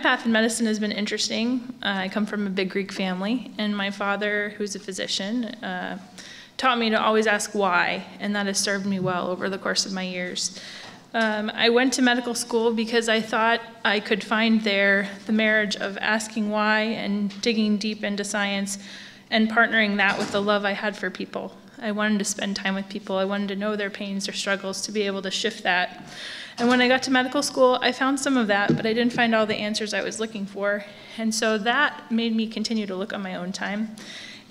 path in medicine has been interesting. I come from a big Greek family, and my father, who's a physician, taught me to always ask why, and that has served me well over the course of my years. I went to medical school because I thought I could find there the marriage of asking why and digging deep into science and partnering that with the love I had for people. I wanted to spend time with people. I wanted to know their pains, their struggles, to be able to shift that. And when I got to medical school, I found some of that, but I didn't find all the answers I was looking for. And so that made me continue to look on my own time.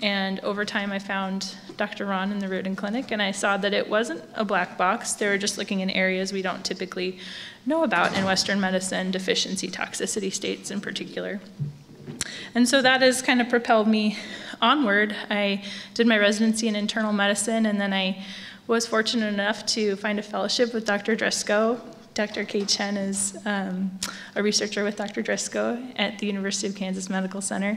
And over time, I found Dr. Ron in the Riordan Clinic, and I saw that it wasn't a black box. They were just looking in areas we don't typically know about in Western medicine, deficiency, toxicity states in particular. And so that has kind of propelled me onward. I did my residency in internal medicine, and then I was fortunate enough to find a fellowship with Dr. Driscoll. Dr. Kay Chen is a researcher with Dr. Driscoll at the University of Kansas Medical Center,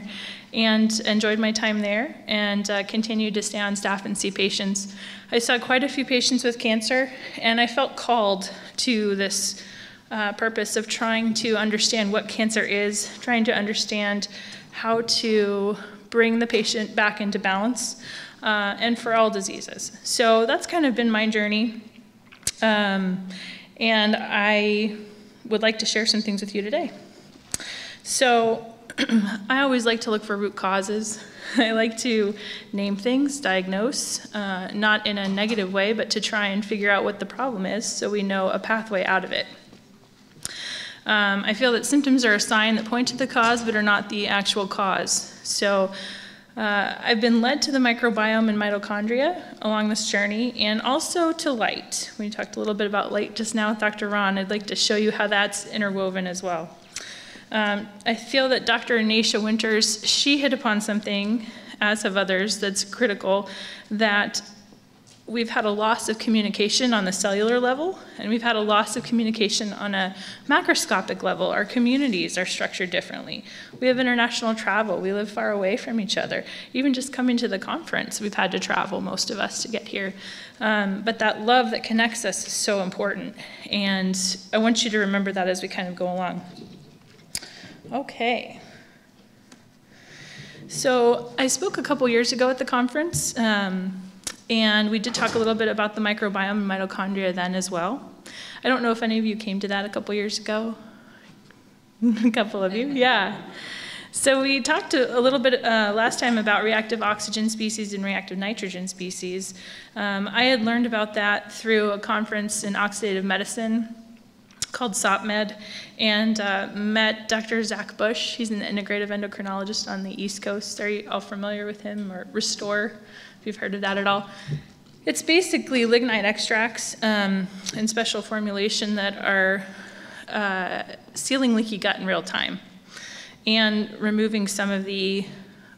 and enjoyed my time there and continued to stay on staff and see patients. I saw quite a few patients with cancer, and I felt called to this purpose of trying to understand what cancer is, trying to understand how to bring the patient back into balance, and for all diseases. So that's kind of been my journey. And I would like to share some things with you today. So I always like to look for root causes. I like to name things, diagnose, not in a negative way, but to try and figure out what the problem is so we know a pathway out of it. I feel that symptoms are a sign that point to the cause, but are not the actual cause. So I've been led to the microbiome and mitochondria along this journey, and also to light. We talked a little bit about light just now with Dr. Ron. I'd like to show you how that's interwoven as well. I feel that Dr. Inacia Winters, she hit upon something, as have others, that's critical, that we've had a loss of communication on the cellular level, and we've had a loss of communication on a macroscopic level. Our communities are structured differently. We have international travel. We live far away from each other. Even just coming to the conference, we've had to travel, most of us, to get here. But that love that connects us is so important, and I want you to remember that as we kind of go along. Okay. So I spoke a couple years ago at the conference, and we did talk a little bit about the microbiome and mitochondria then as well. I don't know if any of you came to that a couple years ago. A couple of you, yeah. So we talked a little bit last time about reactive oxygen species and reactive nitrogen species. I had learned about that through a conference in oxidative medicine called SOPMed, and met Dr. Zach Bush. He's an integrative endocrinologist on the East Coast. Are you all familiar with him, or Restore, if you've heard of that at all? It's basically lignite extracts in special formulation that are sealing leaky gut in real time and removing some of the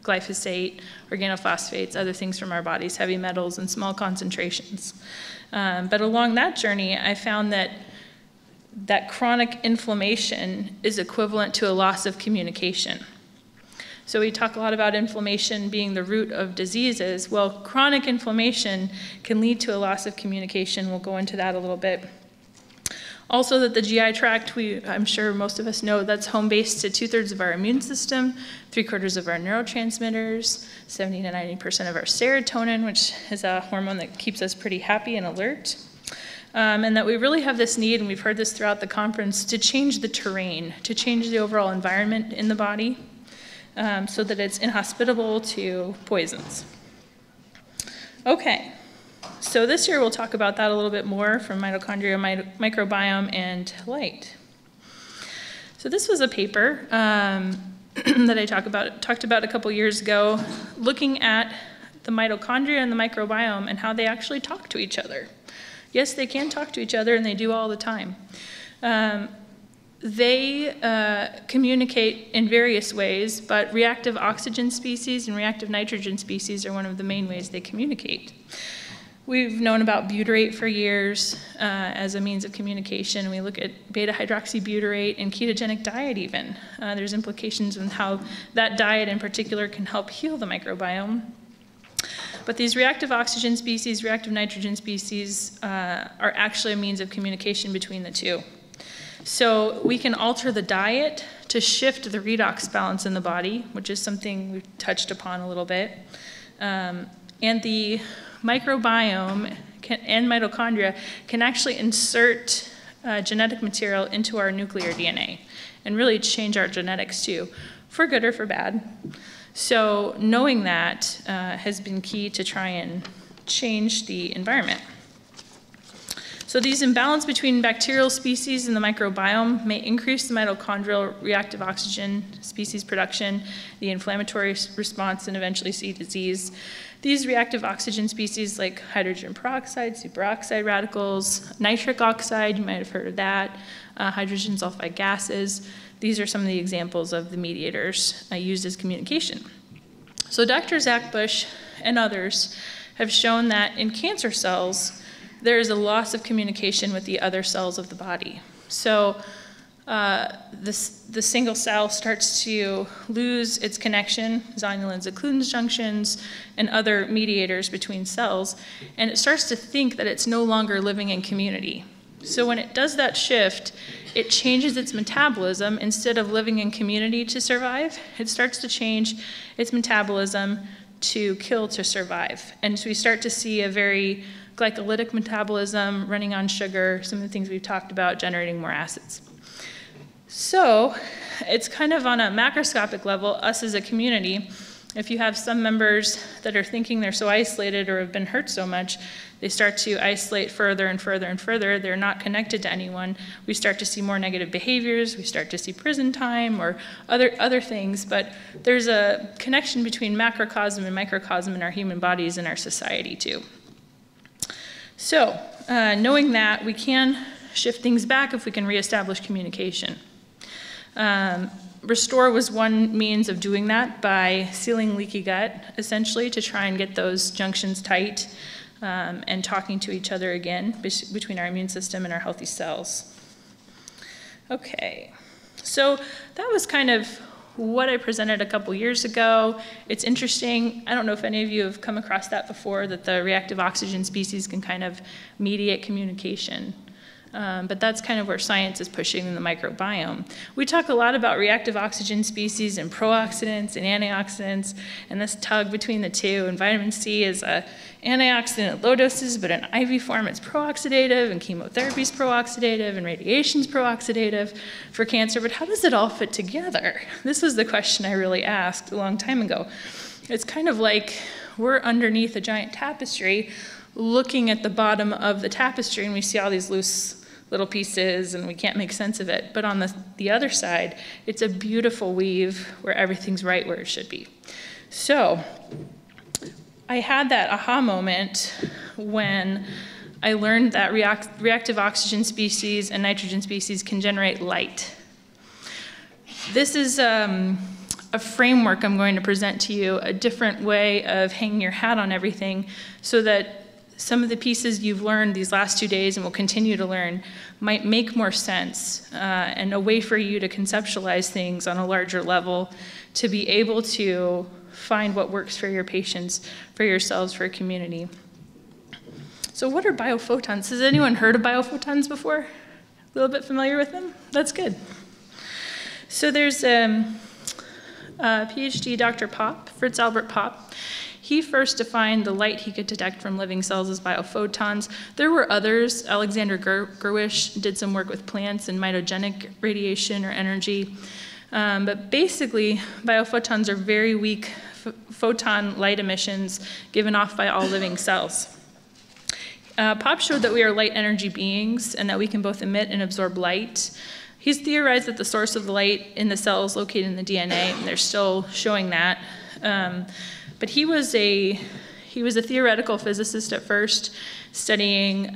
glyphosate, organophosphates, other things from our bodies, heavy metals in small concentrations. But along that journey, I found that chronic inflammation is equivalent to a loss of communication. So we talk a lot about inflammation being the root of diseases. Well, chronic inflammation can lead to a loss of communication. We'll go into that a little bit. Also, that the GI tract, I'm sure most of us know, that's home base to 2/3 of our immune system, 3/4 of our neurotransmitters, 70 to 90% of our serotonin, which is a hormone that keeps us pretty happy and alert. And that we really have this need, and we've heard this throughout the conference, to change the terrain, to change the overall environment in the body so that it's inhospitable to poisons. Okay, so this year we'll talk about that a little bit more from mitochondria, microbiome, and light. So this was a paper that I talked about a couple years ago, looking at the mitochondria and the microbiome and how they actually talk to each other. Yes, they can talk to each other, and they do all the time. They communicate in various ways, but reactive oxygen species and reactive nitrogen species are one of the main ways they communicate. We've known about butyrate for years as a means of communication. We look at beta-hydroxybutyrate and ketogenic diet even. There's implications in how that diet in particular can help heal the microbiome. But these reactive oxygen species, reactive nitrogen species are actually a means of communication between the two. So we can alter the diet to shift the redox balance in the body, which is something we've touched upon a little bit. And the microbiome and mitochondria can actually insert genetic material into our nuclear DNA and really change our genetics too, for good or for bad. So knowing that has been key to try and change the environment. So these imbalances between bacterial species and the microbiome may increase the mitochondrial reactive oxygen species production, the inflammatory response, and eventually see disease. These reactive oxygen species like hydrogen peroxide, superoxide radicals, nitric oxide, you might have heard of that, hydrogen sulfide gases. These are some of the examples of the mediators used as communication. So Dr. Zach Bush and others have shown that in cancer cells, there is a loss of communication with the other cells of the body. So the single cell starts to lose its connection, zonulin-Zacludens junctions, and other mediators between cells, and it starts to think that it's no longer living in community. So when it does that shift, it changes its metabolism. Instead of living in community to survive, it starts to change its metabolism to kill to survive. And so we start to see a very glycolytic metabolism, running on sugar, some of the things we've talked about, generating more acids. So it's kind of on a macroscopic level, us as a community, if you have some members that are thinking they're so isolated or have been hurt so much, they start to isolate further and further and further. They're not connected to anyone. We start to see more negative behaviors. We start to see prison time or other things. But there's a connection between macrocosm and microcosm in our human bodies and our society too. So knowing that, we can shift things back if we can reestablish communication. Restore was one means of doing that by sealing leaky gut, essentially, to try and get those junctions tight and talking to each other again between our immune system and our healthy cells. Okay, so that was kind of what I presented a couple years ago. It's interesting. I don't know if any of you have come across that before, that the reactive oxygen species can kind of mediate communication. But that's kind of where science is pushing in the microbiome. We talk a lot about reactive oxygen species and prooxidants and antioxidants and this tug between the two. And vitamin C is an antioxidant at low doses, but in IV form it's prooxidative, and chemotherapy is prooxidative, and radiation is prooxidative for cancer. But how does it all fit together? This was the question I really asked a long time ago. It's kind of like we're underneath a giant tapestry looking at the bottom of the tapestry, and we see all these loose little pieces and we can't make sense of it. But on the other side, it's a beautiful weave where everything's right where it should be. So I had that aha moment when I learned that reactive oxygen species and nitrogen species can generate light. This is a framework I'm going to present to you, a different way of hanging your hat on everything so that some of the pieces you've learned these last 2 days and will continue to learn might make more sense, and a way for you to conceptualize things on a larger level, to be able to find what works for your patients, for yourselves, for a community. So what are biophotons? Has anyone heard of biophotons before? A little bit familiar with them? That's good. So there's PhD Dr. Popp, Fritz Albert Popp. He first defined the light he could detect from living cells as biophotons. There were others. Alexander Gerwish did some work with plants and mitogenic radiation or energy. But basically, biophotons are very weak photon light emissions given off by all living cells. Popp showed that we are light energy beings and that we can both emit and absorb light. He's theorized that the source of the light in the cell is located in the DNA, and they're still showing that. But he was a theoretical physicist at first, studying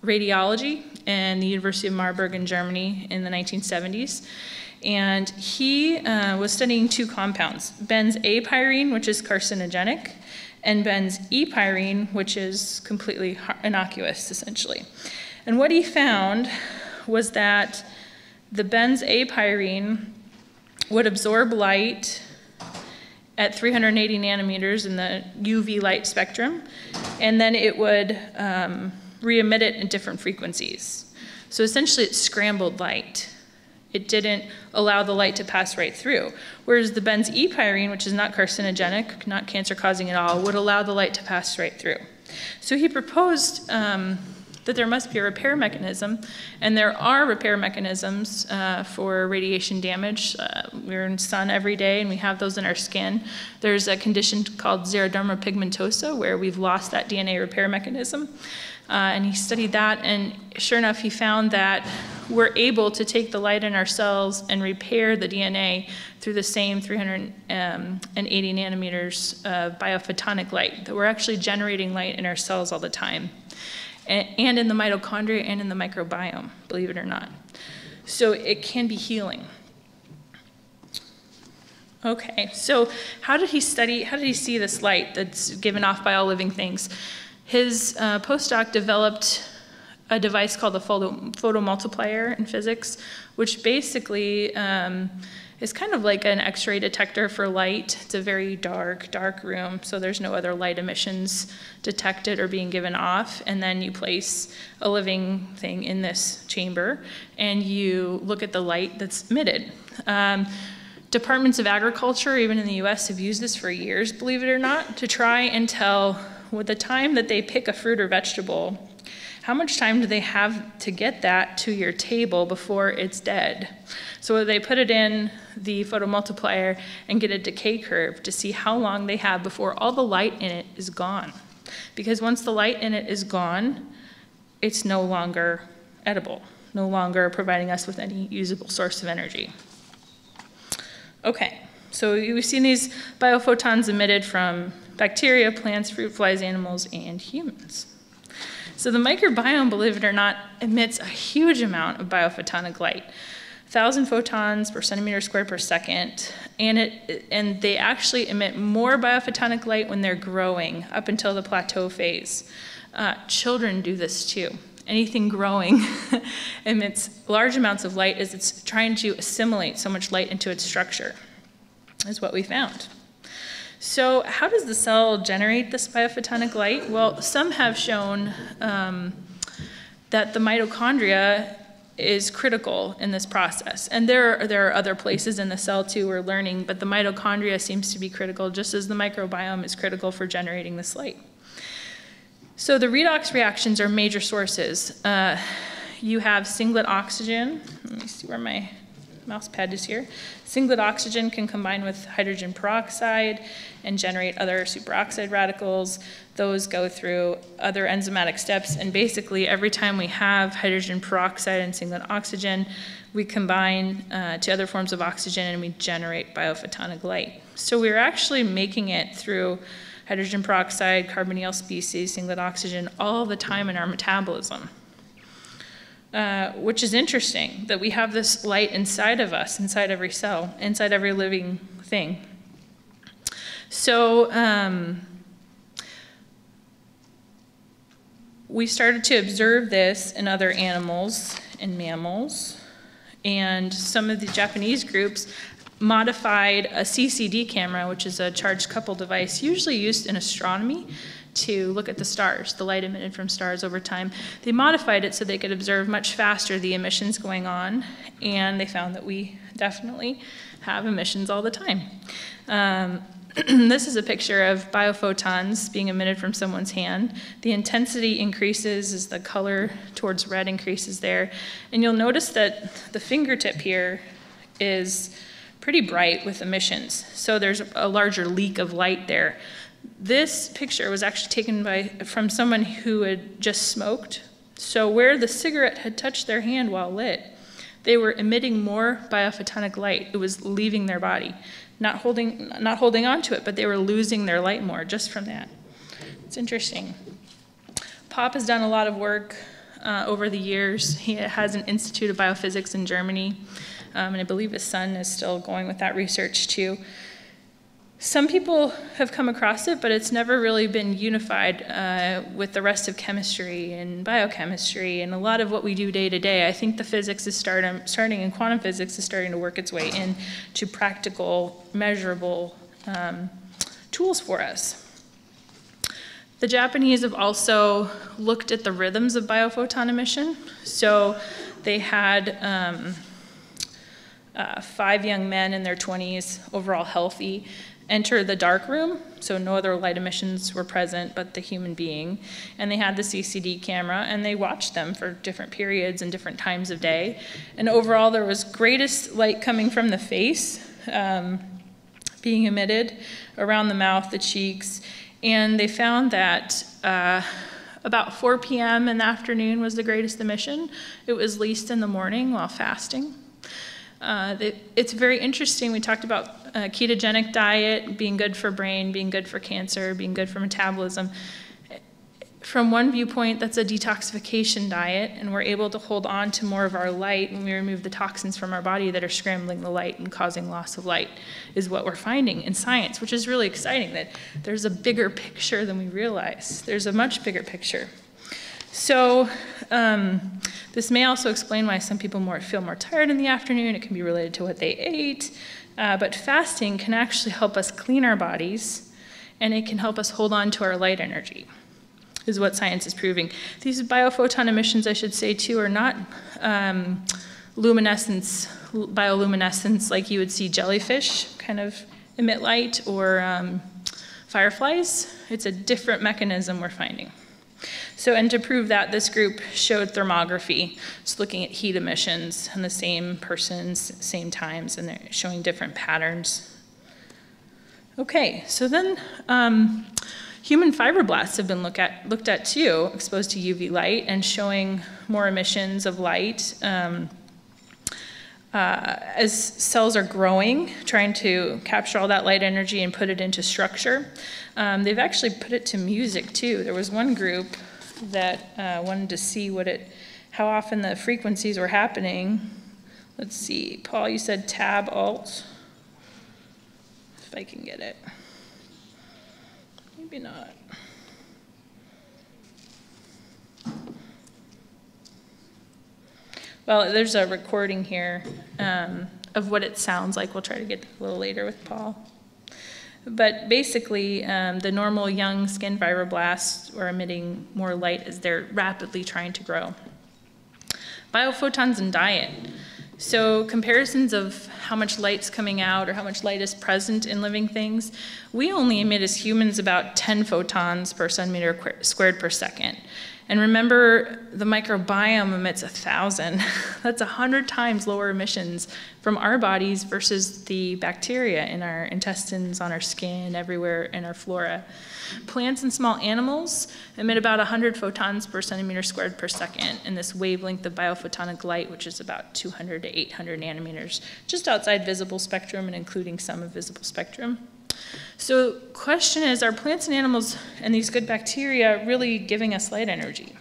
radiology in the University of Marburg in Germany in the 1970s. And he was studying two compounds, benz-A-pyrene, which is carcinogenic, and benz-E-pyrene, which is completely innocuous, essentially. And what he found was that the benz-A-pyrene would absorb light at 380 nanometers in the UV light spectrum, and then it would re-emit it in different frequencies. So essentially it's scrambled light. It didn't allow the light to pass right through. Whereas the benzene, which is not carcinogenic, not cancer-causing at all, would allow the light to pass right through. So he proposed that there must be a repair mechanism, and there are repair mechanisms for radiation damage. We're in the sun every day, and we have those in our skin. There's a condition called xeroderma pigmentosa, where we've lost that DNA repair mechanism. And he studied that, and sure enough, he found that we're able to take the light in our cells and repair the DNA through the same 380 nanometers of biophotonic light, that we're actually generating light in our cells all the time, and in the mitochondria and in the microbiome, believe it or not. So it can be healing. Okay, so how did he see this light that's given off by all living things? His postdoc developed a device called the photomultiplier in physics, which basically is kind of like an X-ray detector for light. It's a very dark room, so there's no other light emissions detected or being given off. And then you place a living thing in this chamber, and you look at the light that's emitted. Departments of agriculture, even in the US, have used this for years, believe it or not, to try and tell, with the time that they pick a fruit or vegetable, how much time do they have to get that to your table before it's dead? So they put it in the photomultiplier and get a decay curve to see how long they have before all the light in it is gone. Because once the light in it is gone, it's no longer edible, no longer providing us with any usable source of energy. Okay, so we've seen these biophotons emitted from bacteria, plants, fruit flies, animals, and humans. So the microbiome, believe it or not, emits a huge amount of biophotonic light, 1,000 photons per centimeter squared per second, and they actually emit more biophotonic light when they're growing up until the plateau phase. Children do this too. Anything growing emits large amounts of light as it's trying to assimilate so much light into its structure, is what we found. So how does the cell generate this biophotonic light? Well, some have shown that the mitochondria is critical in this process. And there are other places in the cell too we're learning, but the mitochondria seems to be critical, just as the microbiome is critical for generating this light. So the redox reactions are major sources. You have singlet oxygen. Let me see where my mouse pad is here. Singlet oxygen can combine with hydrogen peroxide and generate other superoxide radicals. Those go through other enzymatic steps, and basically every time we have hydrogen peroxide and singlet oxygen, we combine to other forms of oxygen and we generate biophotonic light. So we're actually making it through hydrogen peroxide, carbonyl species, singlet oxygen, all the time in our metabolism. Which is interesting, that we have this light inside of us, inside every cell, inside every living thing. So we started to observe this in other animals and mammals, and some of the Japanese groups modified a CCD camera, which is a charged couple device, usually used in astronomy, to look at the stars, the light emitted from stars over time. They modified it so they could observe much faster the emissions going on, and they found that we definitely have emissions all the time. This is a picture of biophotons being emitted from someone's hand. The intensity increases as the color towards red increases there, and you'll notice that the fingertip here is pretty bright with emissions, so there's a larger leak of light there. This picture was actually taken from someone who had just smoked. So where the cigarette had touched their hand while lit, they were emitting more biophotonic light. It was leaving their body, not holding on to it, but they were losing their light more just from that. It's interesting. Pop has done a lot of work over the years. He has an Institute of Biophysics in Germany, and I believe his son is still going with that research too. Some people have come across it, but it's never really been unified with the rest of chemistry and biochemistry and a lot of what we do day to day. I think the physics is starting in quantum physics is starting to work its way into practical, measurable tools for us. The Japanese have also looked at the rhythms of biophoton emission. So they had 5 young men in their 20s, overall healthy, enter the dark room, so no other light emissions were present but the human being, and they had the CCD camera, and they watched them for different periods and different times of day. And overall, there was greatest light coming from the face, being emitted around the mouth, the cheeks, and they found that about 4 p.m. in the afternoon was the greatest emission. It was least in the morning while fasting. It's very interesting. We talked about ketogenic diet being good for brain, being good for cancer, being good for metabolism. From one viewpoint, that's a detoxification diet, and we're able to hold on to more of our light when we remove the toxins from our body that are scrambling the light and causing loss of light, is what we're finding in science, which is really exciting, that there's a bigger picture than we realize. There's a much bigger picture. So this may also explain why some people feel more tired in the afternoon. It can be related to what they ate. But fasting can actually help us clean our bodies, and it can help us hold on to our light energy, is what science is proving. These biophoton emissions, I should say too, are not bioluminescence like you would see jellyfish kind of emit light, or fireflies. It's a different mechanism we're finding. So, and to prove that, this group showed thermography, so looking at heat emissions in the same persons, same times, and they're showing different patterns. Okay, so then human fibroblasts have been looked at too, exposed to UV light and showing more emissions of light as cells are growing, trying to capture all that light energy and put it into structure. They've actually put it to music too. There was one group that wanted to see how often the frequencies were happening. Let's see, Paul, you said Tab Alt. If I can get it. Maybe not. Well, there's a recording here of what it sounds like. We'll try to get a little later with Paul. But basically, the normal young skin fibroblasts are emitting more light as they're rapidly trying to grow. Biophotons and diet. So comparisons of how much light's coming out or how much light is present in living things, we only emit as humans about 10 photons per centimeter squared per second. And remember, the microbiome emits 1,000. That's 100 times lower emissions from our bodies versus the bacteria in our intestines, on our skin, everywhere in our flora. Plants and small animals emit about 100 photons per centimeter squared per second in this wavelength of biophotonic light, which is about 200 to 800 nanometers, just outside visible spectrum and including some of visible spectrum. So the question is, are plants and animals and these good bacteria really giving us light energy?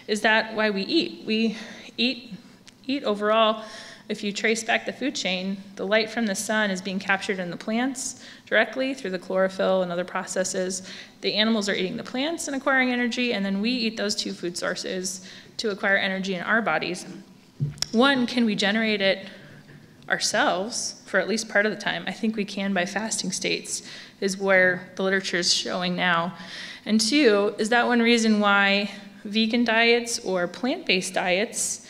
Is that why we eat? We eat overall. If you trace back the food chain, the light from the sun is being captured in the plants directly through the chlorophyll and other processes. The animals are eating the plants and acquiring energy, and then we eat those two food sources to acquire energy in our bodies. One, can we generate it ourselves for at least part of the time? I think we can by fasting states, is where the literature is showing now. And two, is that one reason why vegan diets or plant-based diets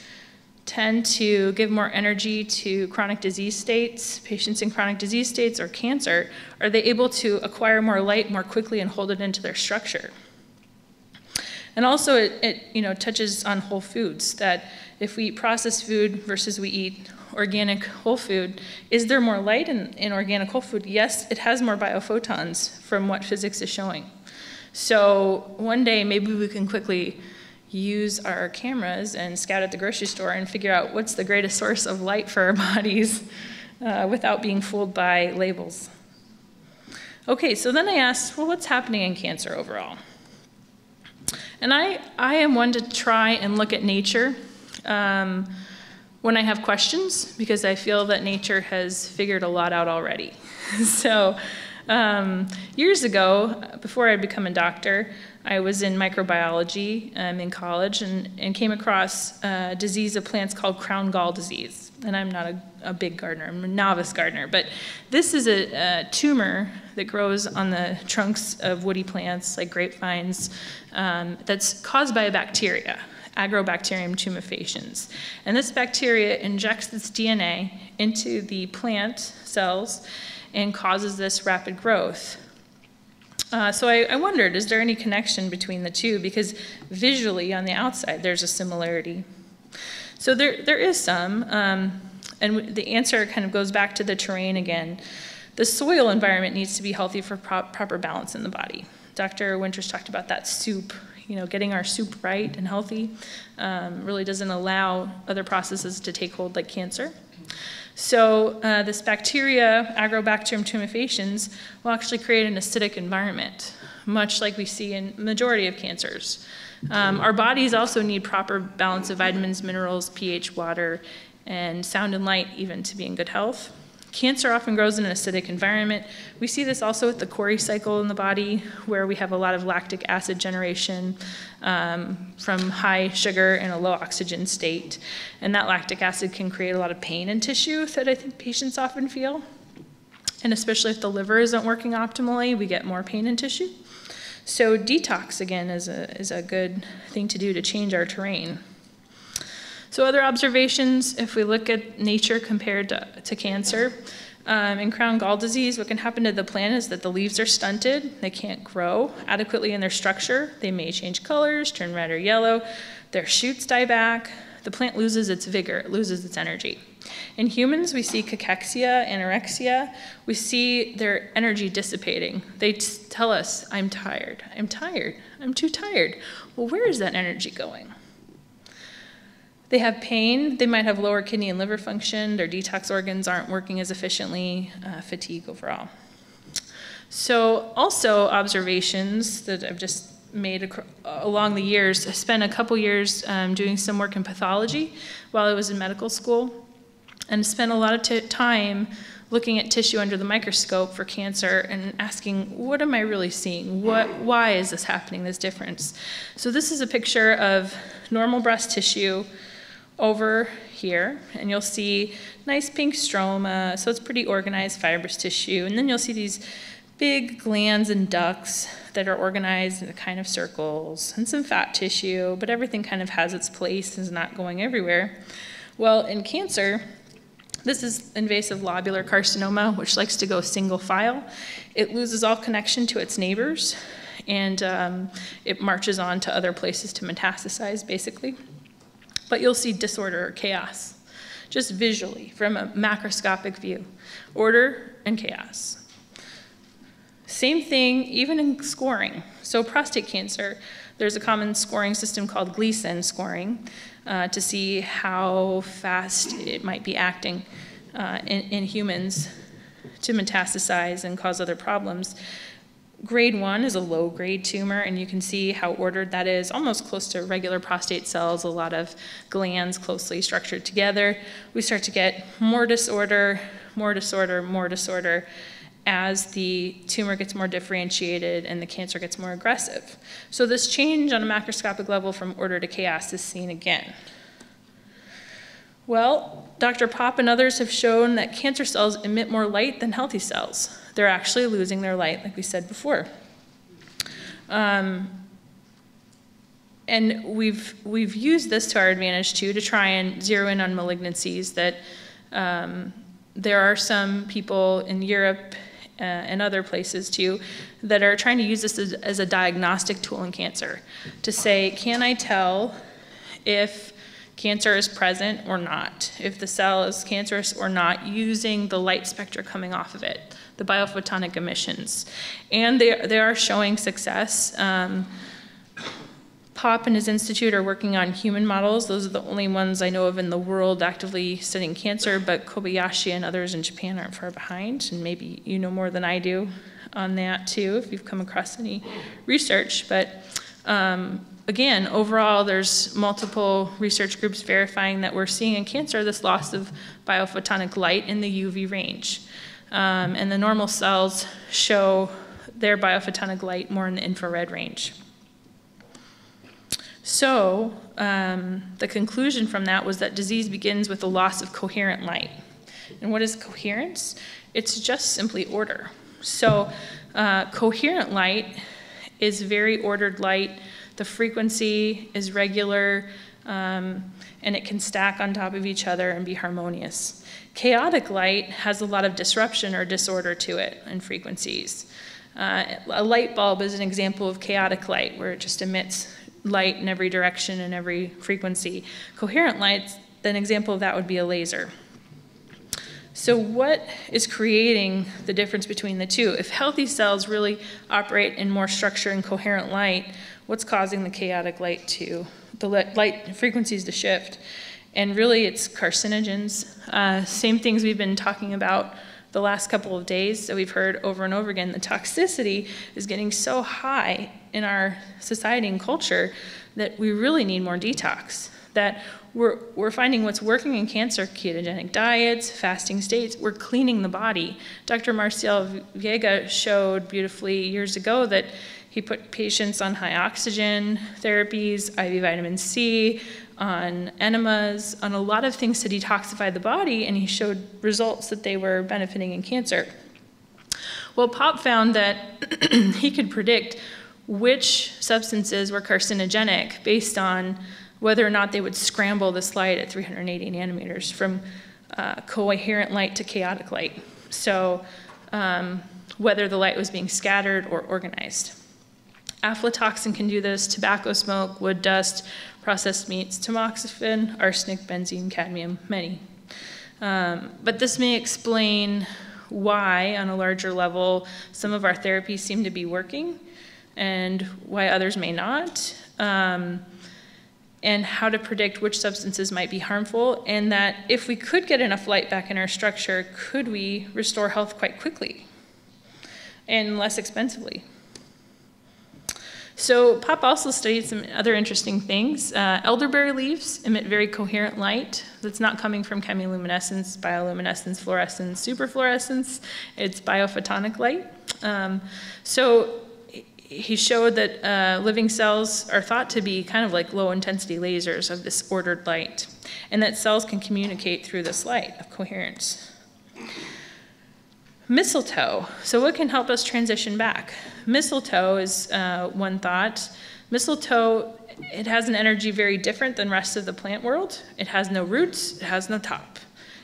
tend to give more energy to chronic disease states, patients in chronic disease states or cancer? Are they able to acquire more light more quickly and hold it into their structure? And also it touches on whole foods, that if we eat processed food versus we eat organic whole food, is there more light in organic whole food? Yes, it has more biophotons from what physics is showing. So one day maybe we can quickly use our cameras and scout at the grocery store and figure out what's the greatest source of light for our bodies without being fooled by labels. Okay, so then I asked, well, what's happening in cancer overall? And I am one to try and look at nature when I have questions, because I feel that nature has figured a lot out already. So years ago, before I'd become a doctor, I was in microbiology in college and came across a disease of plants called crown gall disease. And I'm not a big gardener, I'm a novice gardener, but this is a tumor that grows on the trunks of woody plants like grapevines that's caused by a bacteria, Agrobacterium tumefaciens. And this bacteria injects its DNA into the plant cells and causes this rapid growth. So I wondered, is there any connection between the two? Because visually on the outside, there's a similarity. So there is some, and the answer kind of goes back to the terrain again. The soil environment needs to be healthy for proper balance in the body. Dr. Winters talked about that soup. Getting our soup right and healthy really doesn't allow other processes to take hold like cancer. So this bacteria, Agrobacterium tumefaciens, will actually create an acidic environment, much like we see in the majority of cancers. Our bodies also need proper balance of vitamins, minerals, pH, water, and sound and light even to be in good health. Cancer often grows in an acidic environment. We see this also with the Cori cycle in the body, where we have a lot of lactic acid generation from high sugar and a low oxygen state. And that lactic acid can create a lot of pain in tissue that I think patients often feel. And especially if the liver isn't working optimally, we get more pain in tissue. So detox, again, is a good thing to do to change our terrain. So other observations, if we look at nature compared to cancer, in crown gall disease, what can happen to the plant is that the leaves are stunted, they can't grow adequately in their structure, they may change colors, turn red or yellow, their shoots die back, the plant loses its vigor, it loses its energy. In humans, we see cachexia, anorexia, we see their energy dissipating. They tell us, I'm tired, I'm too tired. Well, where is that energy going? They have pain, they might have lower kidney and liver function, their detox organs aren't working as efficiently, fatigue overall. So also observations that I've just made along the years. I spent a couple years doing some work in pathology while I was in medical school, and spent a lot of time looking at tissue under the microscope for cancer and asking, what am I really seeing? Why is this happening, this difference? So this is a picture of normal breast tissue over here, and you'll see nice pink stroma, so it's pretty organized fibrous tissue, and then you'll see these big glands and ducts that are organized into kind of circles, and some fat tissue, but everything kind of has its place and is not going everywhere. Well, in cancer, this is invasive lobular carcinoma, which likes to go single file. It loses all connection to its neighbors, and it marches on to other places to metastasize, basically. But you'll see disorder or chaos, just visually from a macroscopic view. Order and chaos. Same thing even in scoring. So prostate cancer, there's a common scoring system called Gleason scoring to see how fast it might be acting in humans to metastasize and cause other problems. Grade 1 is a low-grade tumor, and you can see how ordered that is, almost close to regular prostate cells, a lot of glands closely structured together. We start to get more disorder, more disorder, more disorder as the tumor gets more differentiated and the cancer gets more aggressive. So this change on a macroscopic level from order to chaos is seen again. Well, Dr. Pop and others have shown that cancer cells emit more light than healthy cells. They're actually losing their light, like we said before. And we've used this to our advantage, too, to try and zero in on malignancies. That there are some people in Europe and other places, too, that are trying to use this as a diagnostic tool in cancer to say, can I tell if cancer is present or not, if the cell is cancerous or not, using the light spectra coming off of it, the biophotonic emissions. And they are showing success. Pop and his institute are working on human models. Those are the only ones I know of in the world actively studying cancer, but Kobayashi and others in Japan aren't far behind, and maybe you know more than I do on that too, if you've come across any research. But again, overall, there's multiple research groups verifying that we're seeing in cancer this loss of biophotonic light in the UV range. And the normal cells show their biophotonic light more in the infrared range. So the conclusion from that was that disease begins with the loss of coherent light. And what is coherence? It's just simply order. So coherent light is very ordered light. The frequency is regular. and it can stack on top of each other and be harmonious. Chaotic light has a lot of disruption or disorder to it in frequencies. A light bulb is an example of chaotic light, where it just emits light in every direction and every frequency. Coherent light, an example of that would be a laser. So what is creating the difference between the two? If healthy cells really operate in more structure and coherent light, what's causing the chaotic light the light frequencies to shift? And really it's carcinogens. Same things we've been talking about the last couple of days that we've heard over and over again. The toxicity is getting so high in our society and culture that we really need more detox. That we're finding what's working in cancer: ketogenic diets, fasting states. We're cleaning the body. Dr. Marcial Viega showed beautifully years ago that he put patients on high oxygen therapies, IV vitamin C, on enemas, on a lot of things to detoxify the body, and he showed results that they were benefiting in cancer. Well, Pop found that he could predict which substances were carcinogenic based on whether or not they would scramble this light at 380 nanometers from coherent light to chaotic light. So whether the light was being scattered or organized. Aflatoxin can do this, tobacco smoke, wood dust, processed meats, tamoxifen, arsenic, benzene, cadmium, many. But this may explain why, on a larger level, some of our therapies seem to be working and why others may not. And how to predict which substances might be harmful, and that if we could get enough light back in our structure, could we restore health quite quickly and less expensively? So Pop also studied some other interesting things. Elderberry leaves emit very coherent light that's not coming from chemiluminescence, bioluminescence, fluorescence, superfluorescence. It's biophotonic light. So he showed that living cells are thought to be kind of like low-intensity lasers of this ordered light, and that cells can communicate through this light of coherence. Mistletoe. So what can help us transition back? Mistletoe is one thought. Mistletoe, it has an energy very different than the rest of the plant world. It has no roots, it has no top.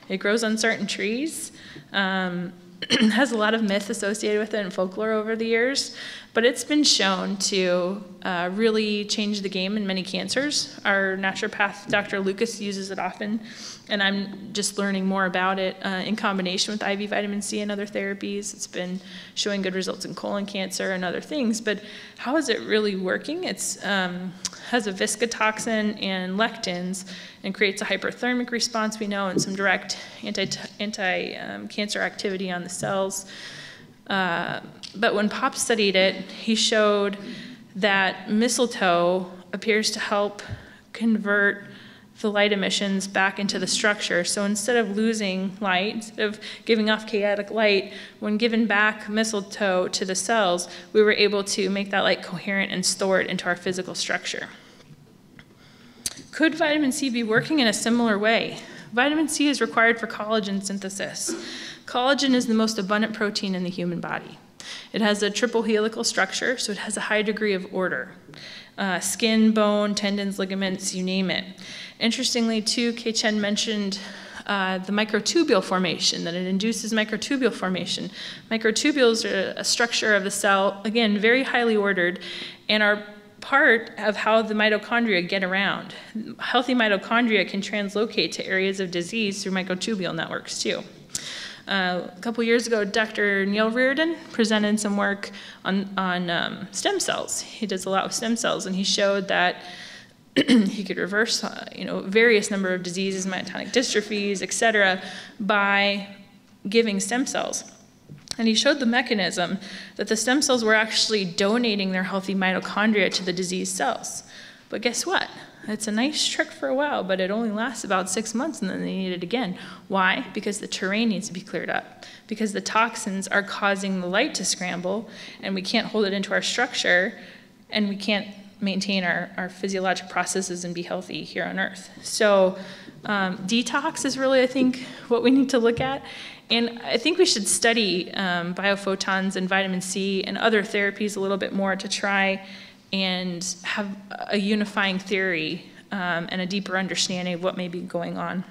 It grows on certain trees. Has a lot of myth associated with it and folklore over the years, but it's been shown to really change the game in many cancers. Our naturopath, Dr. Lucas, uses it often, and I'm just learning more about it in combination with IV vitamin C and other therapies. It's been showing good results in colon cancer and other things, but how is it really working? It's has a viscotoxin and lectins and creates a hyperthermic response, we know, and some direct anti-cancer activity on the cells. But when Pop studied it, he showed that mistletoe appears to help convert the light emissions back into the structure. So instead of losing light, instead of giving off chaotic light, when given back mistletoe to the cells, we were able to make that light coherent and store it into our physical structure. Could vitamin C be working in a similar way? Vitamin C is required for collagen synthesis. Collagen is the most abundant protein in the human body. It has a triple helical structure, so it has a high degree of order. Skin, bone, tendons, ligaments, you name it. Interestingly, too, Kei Chen mentioned the microtubule formation, that it induces microtubule formation. Microtubules are a structure of the cell, again, very highly ordered, and are part of how the mitochondria get around. Healthy mitochondria can translocate to areas of disease through microtubule networks, too. A couple years ago, Dr. Neil Riordan presented some work on stem cells. He does a lot with stem cells, and he showed that he could reverse various number of diseases, myotonic dystrophies, et cetera, by giving stem cells. And he showed the mechanism that the stem cells were actually donating their healthy mitochondria to the diseased cells. But guess what? It's a nice trick for a while, but it only lasts about 6 months and then they need it again. Why? Because the terrain needs to be cleared up. Because the toxins are causing the light to scramble, and we can't hold it into our structure, and we can't maintain our physiologic processes and be healthy here on Earth. So detox is really, I think, what we need to look at. And I think we should study biophotons and vitamin C and other therapies a little bit more to try and have a unifying theory and a deeper understanding of what may be going on.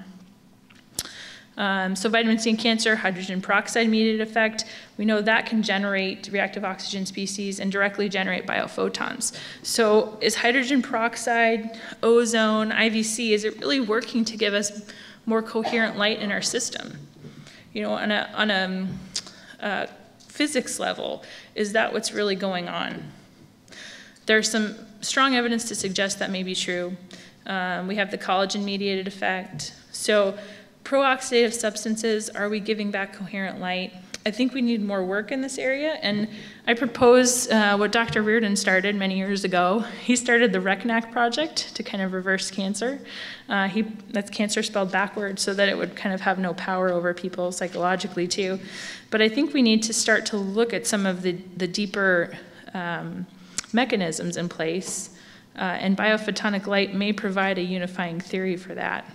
So vitamin C in cancer, hydrogen peroxide mediated effect, we know that can generate reactive oxygen species and directly generate biophotons. So is hydrogen peroxide, ozone, IVC, is it really working to give us more coherent light in our system? You know, on a physics level, is that what's really going on? There's some strong evidence to suggest that may be true. We have the collagen-mediated effect. So pro-oxidative substances, are we giving back coherent light? I think we need more work in this area, and I propose what Dr. Riordan started many years ago. He started the RECNAC project to kind of reverse cancer. That's cancer spelled backwards so that it would kind of have no power over people psychologically too. But I think we need to start to look at some of the deeper mechanisms in place, and biophotonic light may provide a unifying theory for that.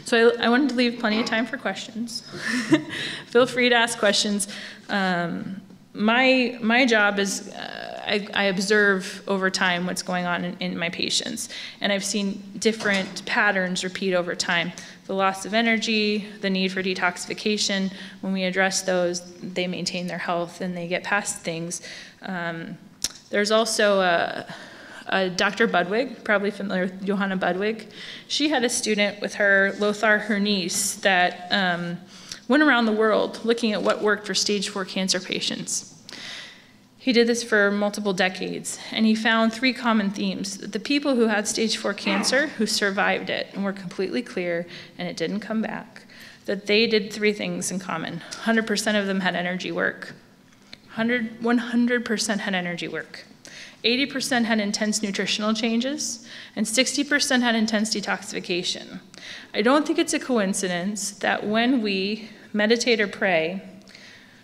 So I wanted to leave plenty of time for questions. Feel free to ask questions. My job is I observe over time what's going on in my patients, and I've seen different patterns repeat over time. The loss of energy, the need for detoxification, when we address those, they maintain their health and they get past things. There's also Dr. Budwig, probably familiar with Johanna Budwig. She had a student with her, Lothar, her niece, that went around the world looking at what worked for stage 4 cancer patients. He did this for multiple decades, and he found 3 common themes. The people who had stage 4 cancer, who survived it and were completely clear and it didn't come back, that they did 3 things in common. 100% of them had energy work. 100% had energy work. 80% had intense nutritional changes, and 60% had intense detoxification. I don't think it's a coincidence that when we meditate or pray,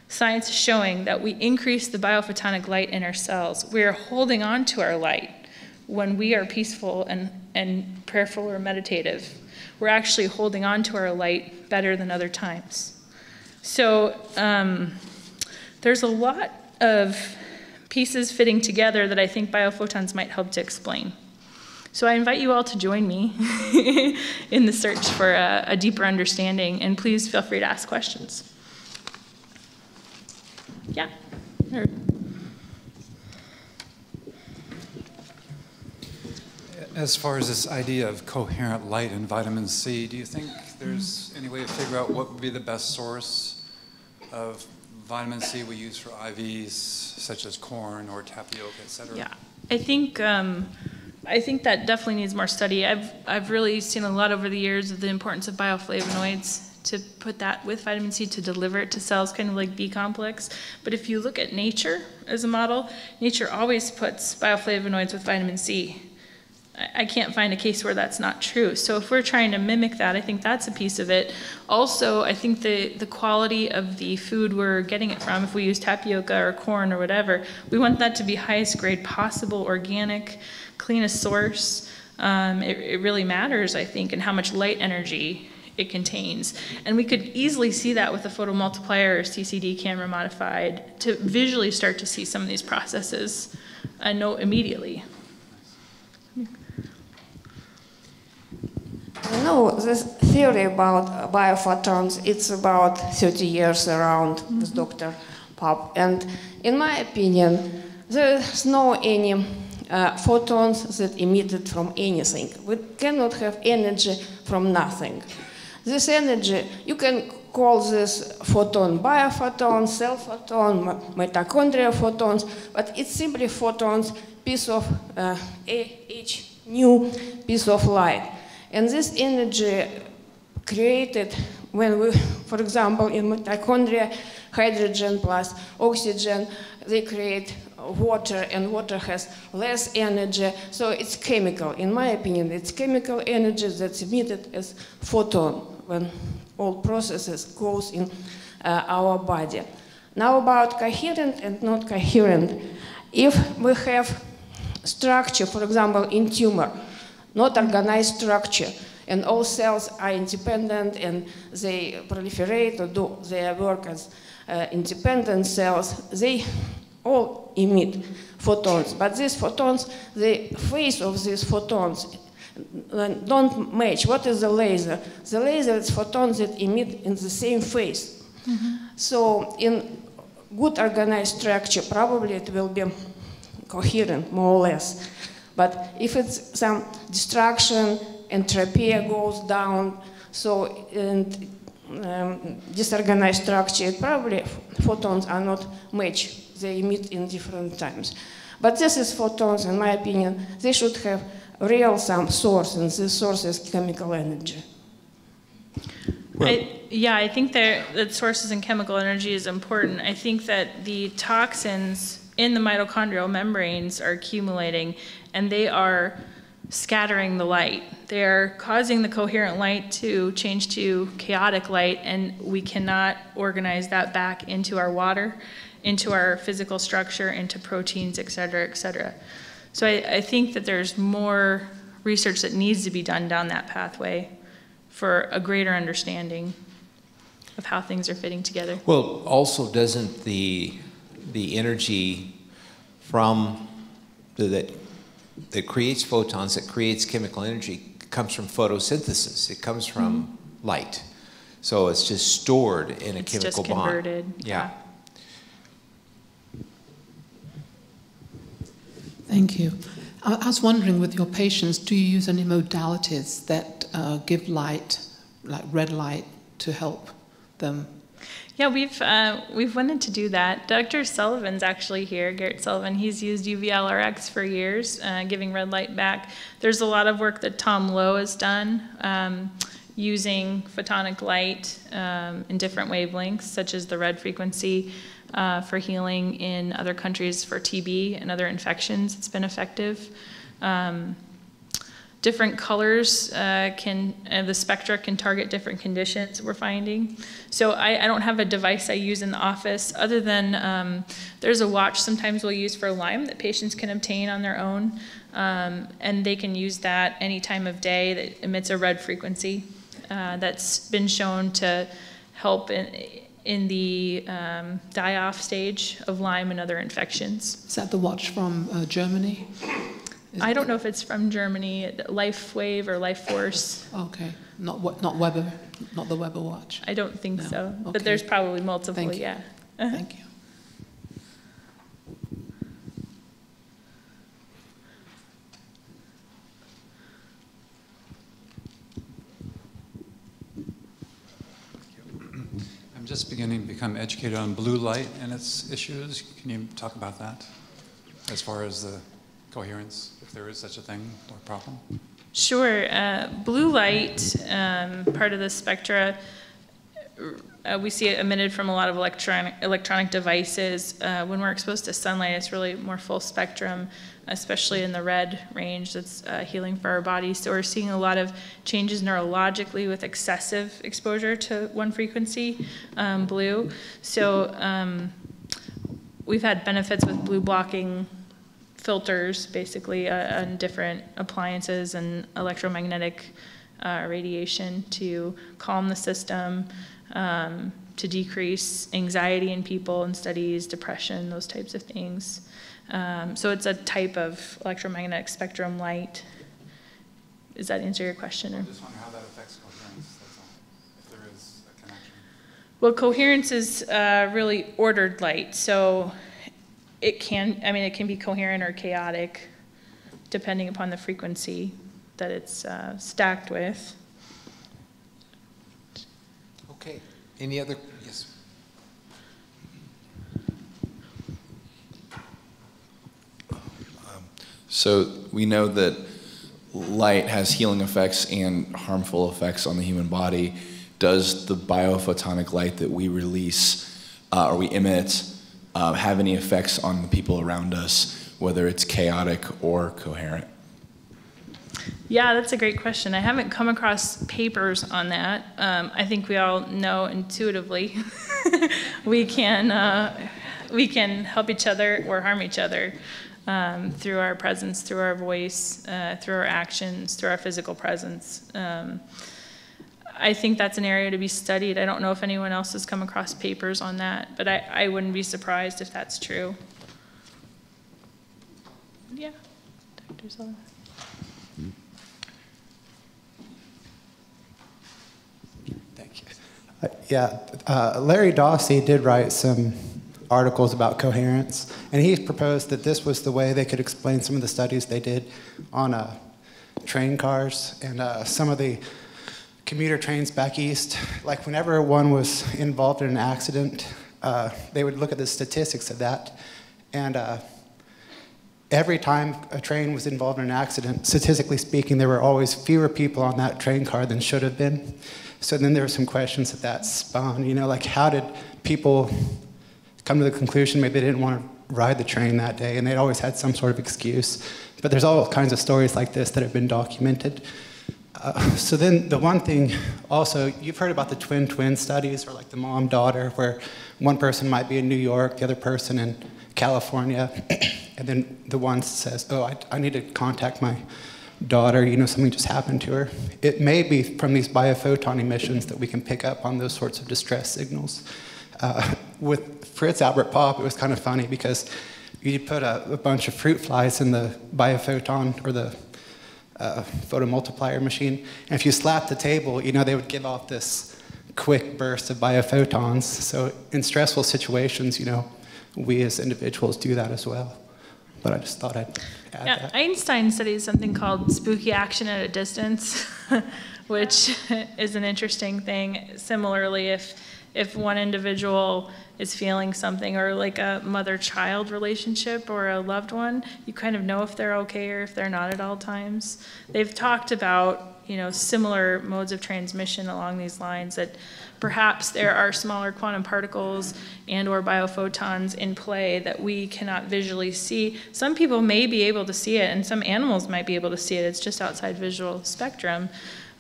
science is showing that we increase the biophotonic light in our cells. We are holding on to our light when we are peaceful and prayerful or meditative. We're actually holding on to our light better than other times. So there's a lot of pieces fitting together that I think biophotons might help to explain. So I invite you all to join me in the search for a deeper understanding, and please feel free to ask questions. Yeah. As far as this idea of coherent light in vitamin C, do you think there's any way to figure out what would be the best source of vitamin C we use for IVs, such as corn or tapioca, et cetera? Yeah, I think that definitely needs more study. I've really seen a lot over the years of the importance of bioflavonoids, to put that with vitamin C to deliver it to cells, kind of like B complex. But if you look at nature as a model, nature always puts bioflavonoids with vitamin C. I can't find a case where that's not true. So if we're trying to mimic that, I think that's a piece of it. Also, I think the quality of the food we're getting it from, if we use tapioca or corn or whatever, we want that to be highest grade possible, organic, cleanest source. It really matters, I think, and how much light energy it contains. And we could easily see that with a photomultiplier or CCD camera modified to visually start to see some of these processes and know immediately. No, this theory about biophotons, it's about 30 years around with Dr. Pop. And in my opinion, there's no any photons that emitted from anything. We cannot have energy from nothing. This energy, you can call this photon biophoton, cell photon, mitochondrial photons, but it's simply photons, piece of each new piece of light. And this energy created when we, for example, in mitochondria, hydrogen plus oxygen, they create water, and water has less energy, so it's chemical. In my opinion, it's chemical energy that's emitted as photon when all processes goes in our body. Now about coherent and not coherent. If we have structure, for example, in tumor, not organized structure, and all cells are independent and they proliferate or do their work as independent cells, they all emit photons. But these photons, the phase of these photons don't match. What is the laser? The laser is photons that emit in the same phase. So in good organized structure, probably it will be coherent, more or less. But if it's some destruction, entropy goes down, so disorganized structure, it probably photons are not matched. They emit in different times. But this is photons, in my opinion. They should have real some source, and this source is chemical energy. I think that sources in chemical energy is important. I think that the toxins in the mitochondrial membranes are accumulating, and they are scattering the light. They are causing the coherent light to change to chaotic light, and we cannot organize that back into our water, into our physical structure, into proteins, et cetera, et cetera. So I think that there's more research that needs to be done down that pathway for a greater understanding of how things are fitting together. Well, also doesn't the energy from that creates photons, that creates chemical energy, comes from photosynthesis. It comes from light. So it's just stored in a chemical bond. It's just converted. Yeah. Thank you. I was wondering, with your patients, do you use any modalities that give light, like red light, to help them? Yeah, we've wanted to do that. Dr. Sullivan's actually here, Garrett Sullivan. He's used UV-LRX for years, giving red light back. There's a lot of work that Tom Lowe has done using photonic light in different wavelengths, such as the red frequency, for healing in other countries for TB and other infections. It's been effective. Different colors the spectra can target different conditions, we're finding. So I don't have a device I use in the office other than there's a watch sometimes we'll use for Lyme that patients can obtain on their own. And they can use that any time of day that emits a red frequency that's been shown to help in the die-off stage of Lyme and other infections. Is that the watch from Germany? I don't know if it's from Germany, LifeWave or LifeForce. Okay, not Weber, not the Weber watch. I don't think so, Okay. but there's probably multiple, Thank you. yeah. Thank you. I'm just beginning to become educated on blue light and its issues. Can you talk about that as far as the coherence, if there is such a thing or problem? Sure. Blue light, part of the spectra, we see it emitted from a lot of electronic devices. When we're exposed to sunlight, it's really more full spectrum, especially in the red range that's healing for our bodies. So we're seeing a lot of changes neurologically with excessive exposure to one frequency, blue. So we've had benefits with blue blocking filters, basically, on different appliances and electromagnetic radiation to calm the system, to decrease anxiety in people in studies, depression, those types of things. So it's a type of electromagnetic spectrum light. Does that answer your question? I just wonder how that affects coherence, that's all, if there is a connection. Well, coherence is really ordered light, so it can be coherent or chaotic, depending upon the frequency that it's stacked with. Okay. Any other? Yes. So we know that light has healing effects and harmful effects on the human body. Does the biophotonic light that we release or we emit have any effects on the people around us, whether it's chaotic or coherent? Yeah, that's a great question. I haven't come across papers on that. I think we all know intuitively we can help each other or harm each other through our presence, through our voice, through our actions, through our physical presence. I think that's an area to be studied. I don't know if anyone else has come across papers on that, but I wouldn't be surprised if that's true. Yeah, Dr. Sullivan. Larry Dawsey did write some articles about coherence, and he proposed that this was the way they could explain some of the studies they did on train cars and some of the commuter trains back east. Like whenever one was involved in an accident, they would look at the statistics of that, and every time a train was involved in an accident, statistically speaking, there were always fewer people on that train car than should have been. So then there were some questions that spawned, like how did people come to the conclusion maybe they didn't want to ride the train that day, and they'd always had some sort of excuse. But there's all kinds of stories like this that have been documented. So then the one thing also, you've heard about the twin studies, or like the mom-daughter, where one person might be in New York, the other person in California, and then the one says, oh, I need to contact my daughter, something just happened to her. It may be from these biophoton emissions that we can pick up on those sorts of distress signals. With Fritz Albert Popp, it was kind of funny because you put a bunch of fruit flies in the biophoton or the photomultiplier machine, and if you slap the table, they would give off this quick burst of biophotons. So in stressful situations, we as individuals do that as well. But I just thought I'd add that. Einstein studied something called spooky action at a distance, which is an interesting thing. Similarly, if one individual is feeling something, or like a mother-child relationship or a loved one, you kind of know if they're okay or if they're not at all times. They've talked about, similar modes of transmission along these lines, that perhaps there are smaller quantum particles and or biophotons in play that we cannot visually see. Some people may be able to see it, and some animals might be able to see it. It's just outside visual spectrum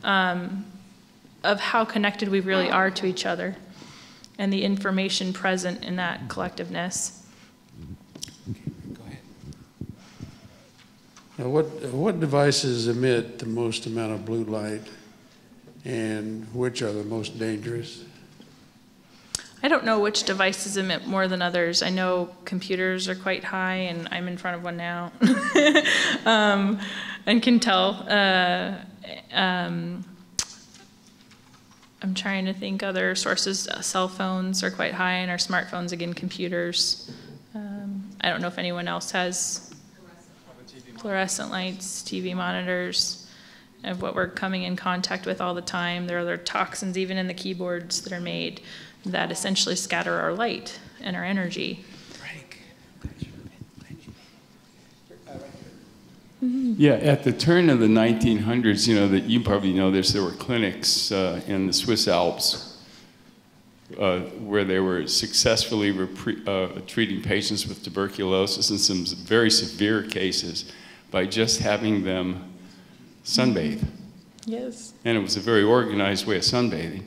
of how connected we really are to each other and the information present in that collectiveness. Go ahead. Now, what devices emit the most amount of blue light, and which are the most dangerous? I don't know which devices emit more than others. I know computers are quite high, and I'm in front of one now, and can tell. I'm trying to think other sources. Cell phones are quite high, and our smartphones, again, computers. I don't know if anyone else has fluorescent lights, TV monitors, of what we're coming in contact with all the time. There are other toxins even in the keyboards that are made that essentially scatter our light and our energy. Yeah, at the turn of the 1900s, that you probably know this, there were clinics in the Swiss Alps where they were successfully treating patients with tuberculosis and some very severe cases by just having them sunbathe. Yes. And it was a very organized way of sunbathing.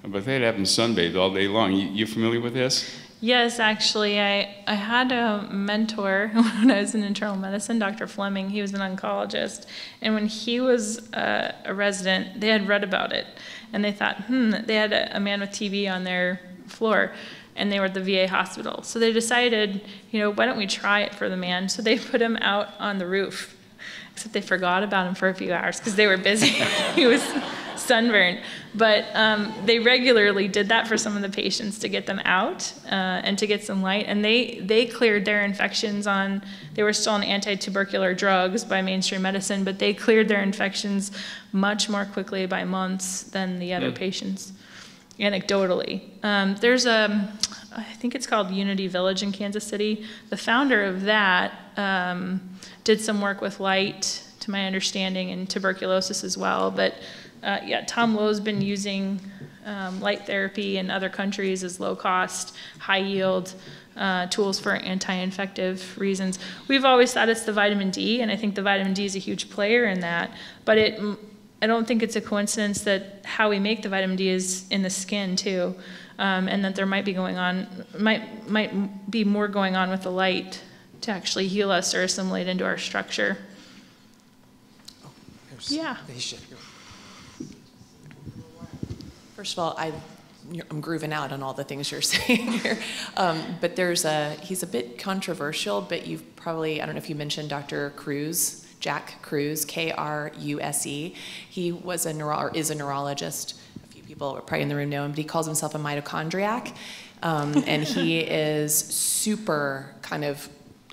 But they'd have them sunbathe all day long. You familiar with this? Yes, actually, I had a mentor when I was in internal medicine, Dr. Fleming. He was an oncologist, and when he was a resident, they had read about it, and they thought, they had a man with TB on their floor, and they were at the VA hospital. So they decided, why don't we try it for the man? So they put him out on the roof, except they forgot about him for a few hours because they were busy. He was sunburned. But they regularly did that for some of the patients to get them out and to get some light. And they cleared their infections they were still on anti-tubercular drugs by mainstream medicine, but they cleared their infections much more quickly by months than the other patients, anecdotally. There's I think it's called Unity Village in Kansas City. The founder of that did some work with light, to my understanding, and tuberculosis as well. But Tom Lowe's been using light therapy in other countries as low-cost, high-yield tools for anti-infective reasons. We've always thought it's the vitamin D, and I think the vitamin D is a huge player in that. But I don't think it's a coincidence that how we make the vitamin D is in the skin too, and that there might be might be more going on with the light to actually heal us or assimilate into our structure. Yeah. First of all, I'm grooving out on all the things you're saying here. But he's a bit controversial, but you've probably, I don't know if you mentioned Dr. Kruse, Jack Kruse, Kruse. He was is a neurologist. A few people probably in the room know him, but he calls himself a mitochondriac. And he is super kind of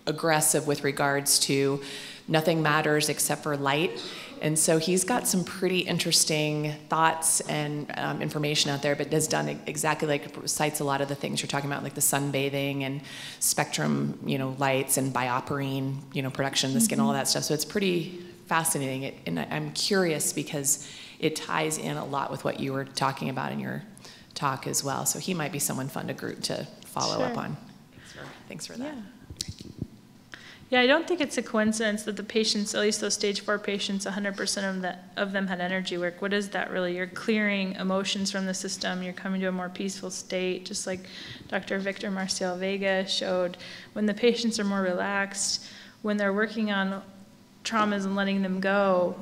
aggressive with regards to nothing matters except for light. And so he's got some pretty interesting thoughts and information out there, but has done exactly like, cites a lot of the things you're talking about, like the sunbathing and spectrum, lights and bioperine, production of the skin, all that stuff. So it's pretty fascinating. And I'm curious because it ties in a lot with what you were talking about in your talk as well. So he might be someone fun to follow up on. Thanks for that. Yeah, I don't think it's a coincidence that the patients, at least those stage 4 patients, 100% of them had energy work. What is that really? You're clearing emotions from the system. You're coming to a more peaceful state, just like Dr. Victor Marcial Vega showed. When the patients are more relaxed, when they're working on traumas and letting them go,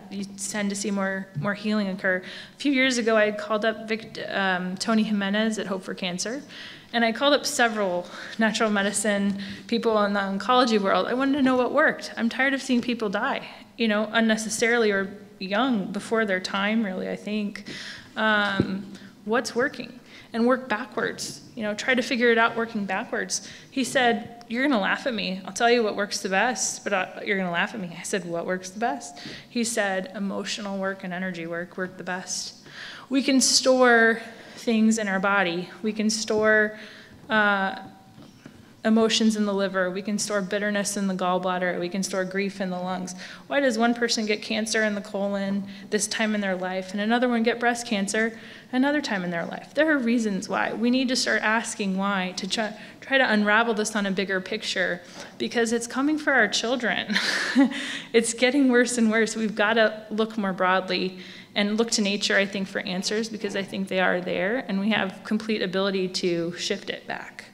you tend to see more healing occur. A few years ago, I had called up Tony Jimenez at Hope for Cancer. And I called up several natural medicine people in the oncology world. I wanted to know what worked. I'm tired of seeing people die, unnecessarily or young, before their time, really, I think. What's working? And work backwards. Try to figure it out working backwards. He said, you're going to laugh at me. I'll tell you what works the best, but you're going to laugh at me. I said, what works the best? He said, emotional work and energy work the best. We can store things in our body. We can store emotions in the liver. We can store bitterness in the gallbladder. We can store grief in the lungs. Why does one person get cancer in the colon this time in their life and another one get breast cancer another time in their life? There are reasons why. We need to start asking why to try to unravel this on a bigger picture, because it's coming for our children. It's getting worse and worse. We've got to look more broadly and look to nature, I think, for answers, because I think they are there, and we have complete ability to shift it back.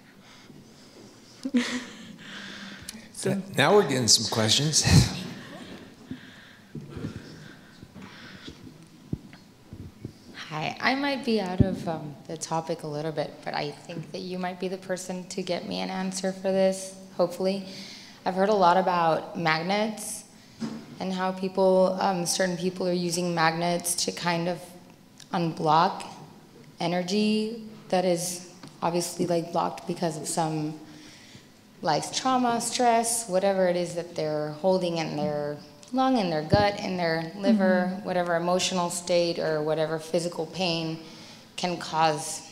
So now we're getting some questions. Hi, I might be out of the topic a little bit, but I think that you might be the person to get me an answer for this, hopefully. I've heard a lot about magnets and how certain people are using magnets to kind of unblock energy that is obviously blocked because of some life trauma, stress, whatever it is that they're holding in their lung, in their gut, in their liver, whatever emotional state or whatever physical pain can cause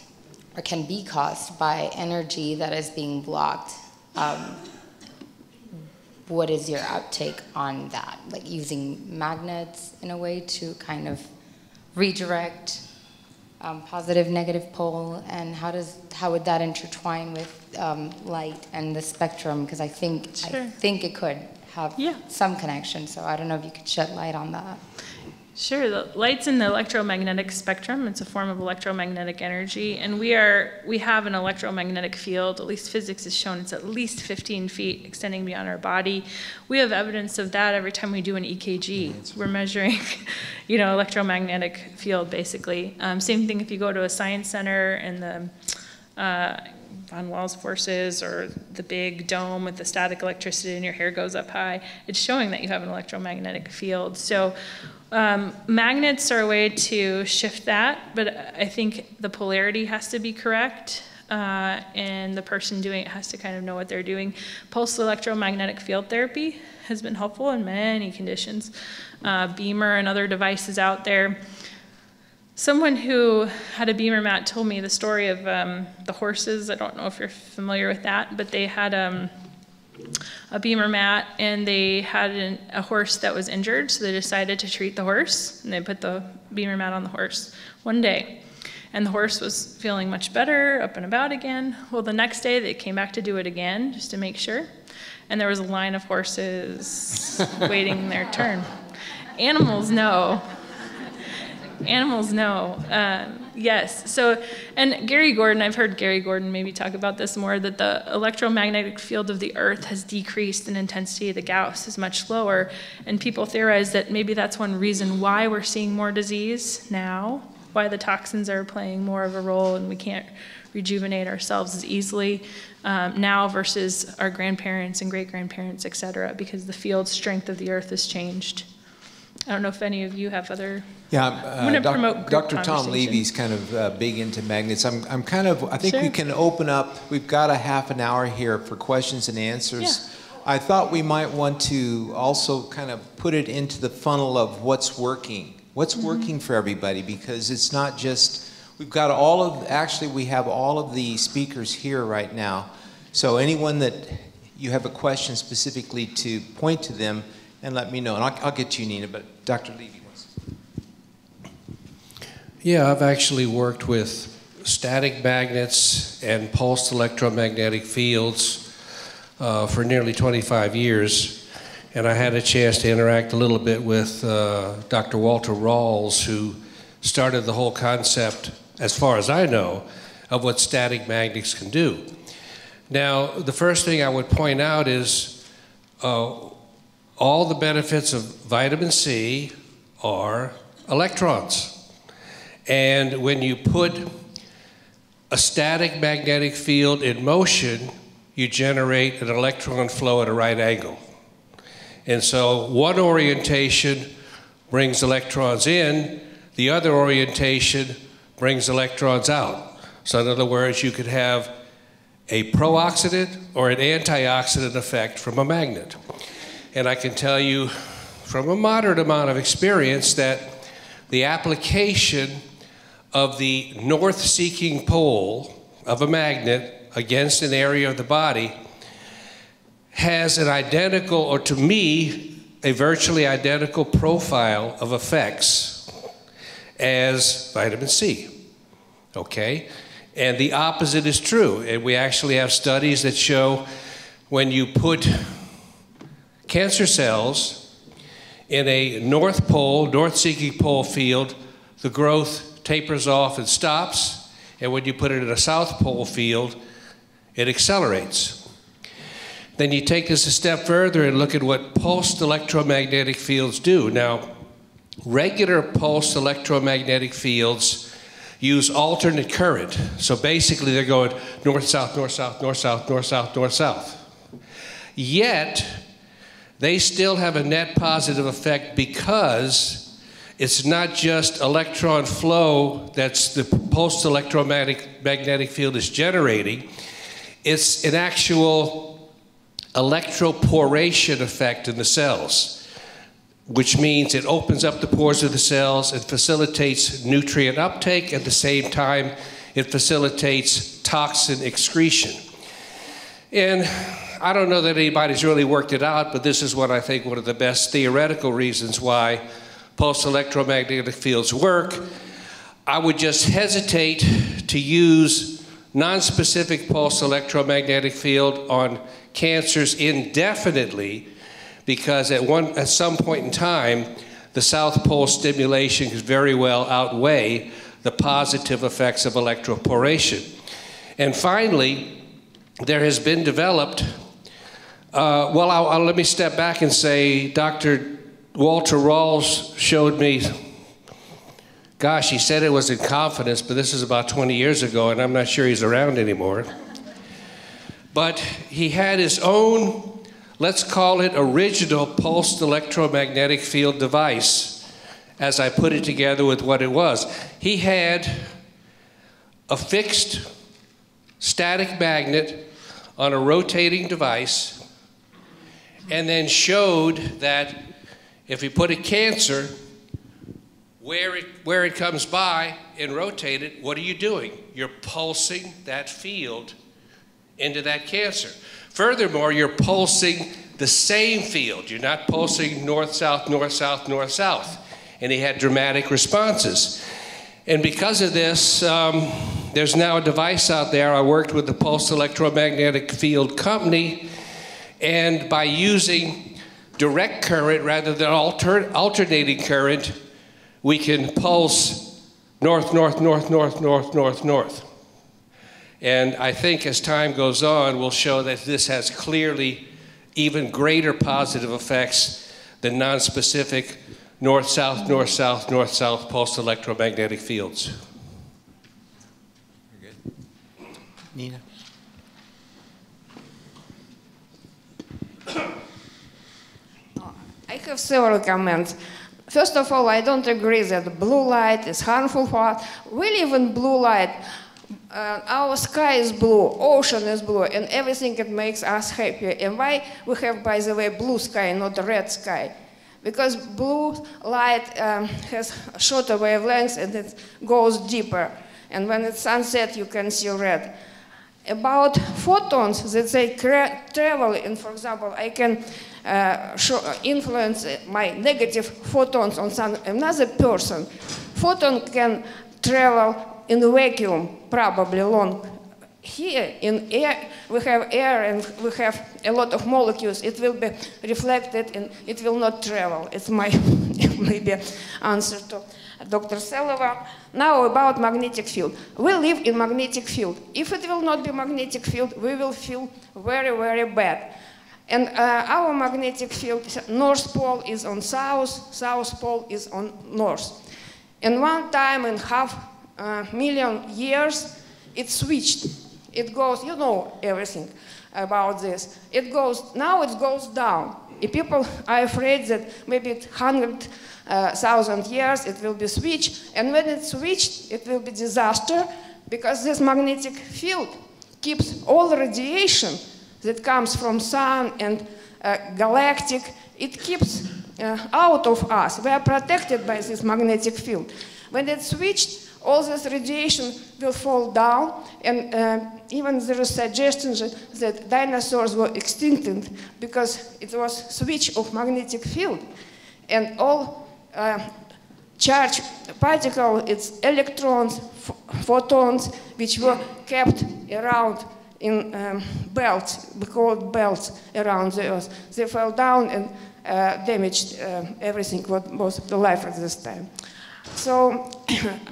or can be caused by energy that is being blocked. What is your outtake on that? Using magnets in a way to kind of redirect positive, negative pole, and how would that intertwine with light and the spectrum? Because I think it could have some connection. So I don't know if you could shed light on that. Sure, the light's in the electromagnetic spectrum. It's a form of electromagnetic energy, and we have an electromagnetic field. At least physics has shown it's at least 15 feet extending beyond our body. We have evidence of that every time we do an EKG. We're measuring, electromagnetic field basically. Same thing if you go to a science center and the von Wall's forces or the big dome with the static electricity and your hair goes up high. It's showing that you have an electromagnetic field. So magnets are a way to shift that, but I think the polarity has to be correct, and the person doing it has to kind of know what they're doing. Pulsed electromagnetic field therapy has been helpful in many conditions. Beamer and other devices out there. Someone who had a Beamer mat told me the story of the horses. I don't know if you're familiar with that, but they had a Beamer mat, and they had a horse that was injured, so they decided to treat the horse, and they put the Beamer mat on the horse one day. And the horse was feeling much better, up and about again. Well, the next day they came back to do it again, just to make sure, and there was a line of horses waiting their turn. Animals know. Animals know, yes. So, and Gary Gordon, I've heard Gary Gordon maybe talk about this more, that the electromagnetic field of the Earth has decreased and intensity of the Gauss is much lower. And people theorize that maybe that's one reason why we're seeing more disease now, why the toxins are playing more of a role and we can't rejuvenate ourselves as easily now versus our grandparents and great-grandparents, et cetera, because the field strength of the Earth has changed. I don't know if any of you have other. Yeah, I'm going to promote group Dr. Tom conversation. Levy's kind of big into magnets. I think Sure. we can open up, we've got a half an hour here for questions and answers. Yeah. I thought we might want to also kind of put it into the funnel of what's working. What's working for everybody, because it's not just, we have all of the speakers here right now. So anyone that you have a question specifically to point to them and let me know. And I'll get to you, Nina, but Dr. Levy wants to. Yeah, I've actually worked with static magnets and pulsed electromagnetic fields for nearly 25 years. And I had a chance to interact a little bit with Dr. Walter Rawls, who started the whole concept, as far as I know, of what static magnets can do. Now, the first thing I would point out is all the benefits of vitamin C are electrons. And when you put a static magnetic field in motion, you generate an electron flow at a right angle. And so one orientation brings electrons in, the other orientation brings electrons out. So in other words, you could have a pro-oxidant or an antioxidant effect from a magnet. And I can tell you from a moderate amount of experience that the application of the north-seeking pole of a magnet against an area of the body has an identical, or to me, a virtually identical profile of effects as vitamin C, okay? And the opposite is true. And we actually have studies that show when you put cancer cells in a north pole, north-seeking pole field, the growth tapers off and stops. And when you put it in a south pole field, it accelerates. Then you take this a step further and look at what pulsed electromagnetic fields do. Now, regular pulsed electromagnetic fields use alternate current. So basically they're going north, south, north, south, north, south, north, south, north, south. Yet, they still have a net positive effect because it's not just electron flow that's the pulsed electromagnetic field is generating. It's an actual electroporation effect in the cells, which means it opens up the pores of the cells and facilitates nutrient uptake. At the same time, it facilitates toxin excretion. And I don't know that anybody's really worked it out, but this is what I think one of the best theoretical reasons why pulsed electromagnetic fields work. I would just hesitate to use non-specific pulsed electromagnetic field on cancers indefinitely, because at some point in time, the south pole stimulation could very well outweigh the positive effects of electroporation. And finally, there has been developed, let me step back and say Dr. Walter Rawls showed me, gosh, he said it was in confidence, but this is about 20 years ago, and I'm not sure he's around anymore. But he had his own, let's call it original pulsed electromagnetic field device, as I put it together with what it was. He had a fixed static magnet on a rotating device, and then showed that if you put a cancer where it comes by and rotate it, what are you doing? You're pulsing that field into that cancer. Furthermore, you're pulsing the same field. You're not pulsing north, south, north, south, north, south. And he had dramatic responses. And because of this, there's now a device out there. I worked with the Pulsed Electromagnetic Field Company, and by using direct current rather than alternating current, we can pulse north, north, north, north, north, north, north. And I think as time goes on, we'll show that this has clearly even greater positive effects than non-specific north-south, north-south, north-south pulsed electromagnetic fields. Very good. Nina? I have several comments. First of all, I don't agree that blue light is harmful for us. We live in blue light. Our sky is blue, ocean is blue, and everything it makes us happy. And why we have, by the way, blue sky, not red sky? Because blue light has shorter wavelengths and it goes deeper. And when it's sunset, you can see red. About photons, that they travel in, for example, I can influence my negative photons on another person. Photon can travel in a vacuum, probably long. Here in air, we have air and we have a lot of molecules. It will be reflected and it will not travel. It's my maybe answer to Dr. Selova. Now about magnetic field. We live in magnetic field. If it will not be magnetic field, we will feel very, very bad. And our magnetic field, north pole is on south, south pole is on north. And one time in 500,000 years, it switched. It goes, you know everything about this. It goes, now it goes down. If people are afraid that maybe 100,000 years it will be switched, and when it's switched, it will be disaster, because this magnetic field keeps all radiation that comes from sun and galactic, it keeps out of us. We are protected by this magnetic field. When it's switched, all this radiation will fall down, and even there is suggestion that dinosaurs were extinct because it was switch of magnetic field. And all charged particles, it's electrons, photons, which were kept around in belts, we call it belts around the Earth. They fell down and damaged everything, what was the life at this time. So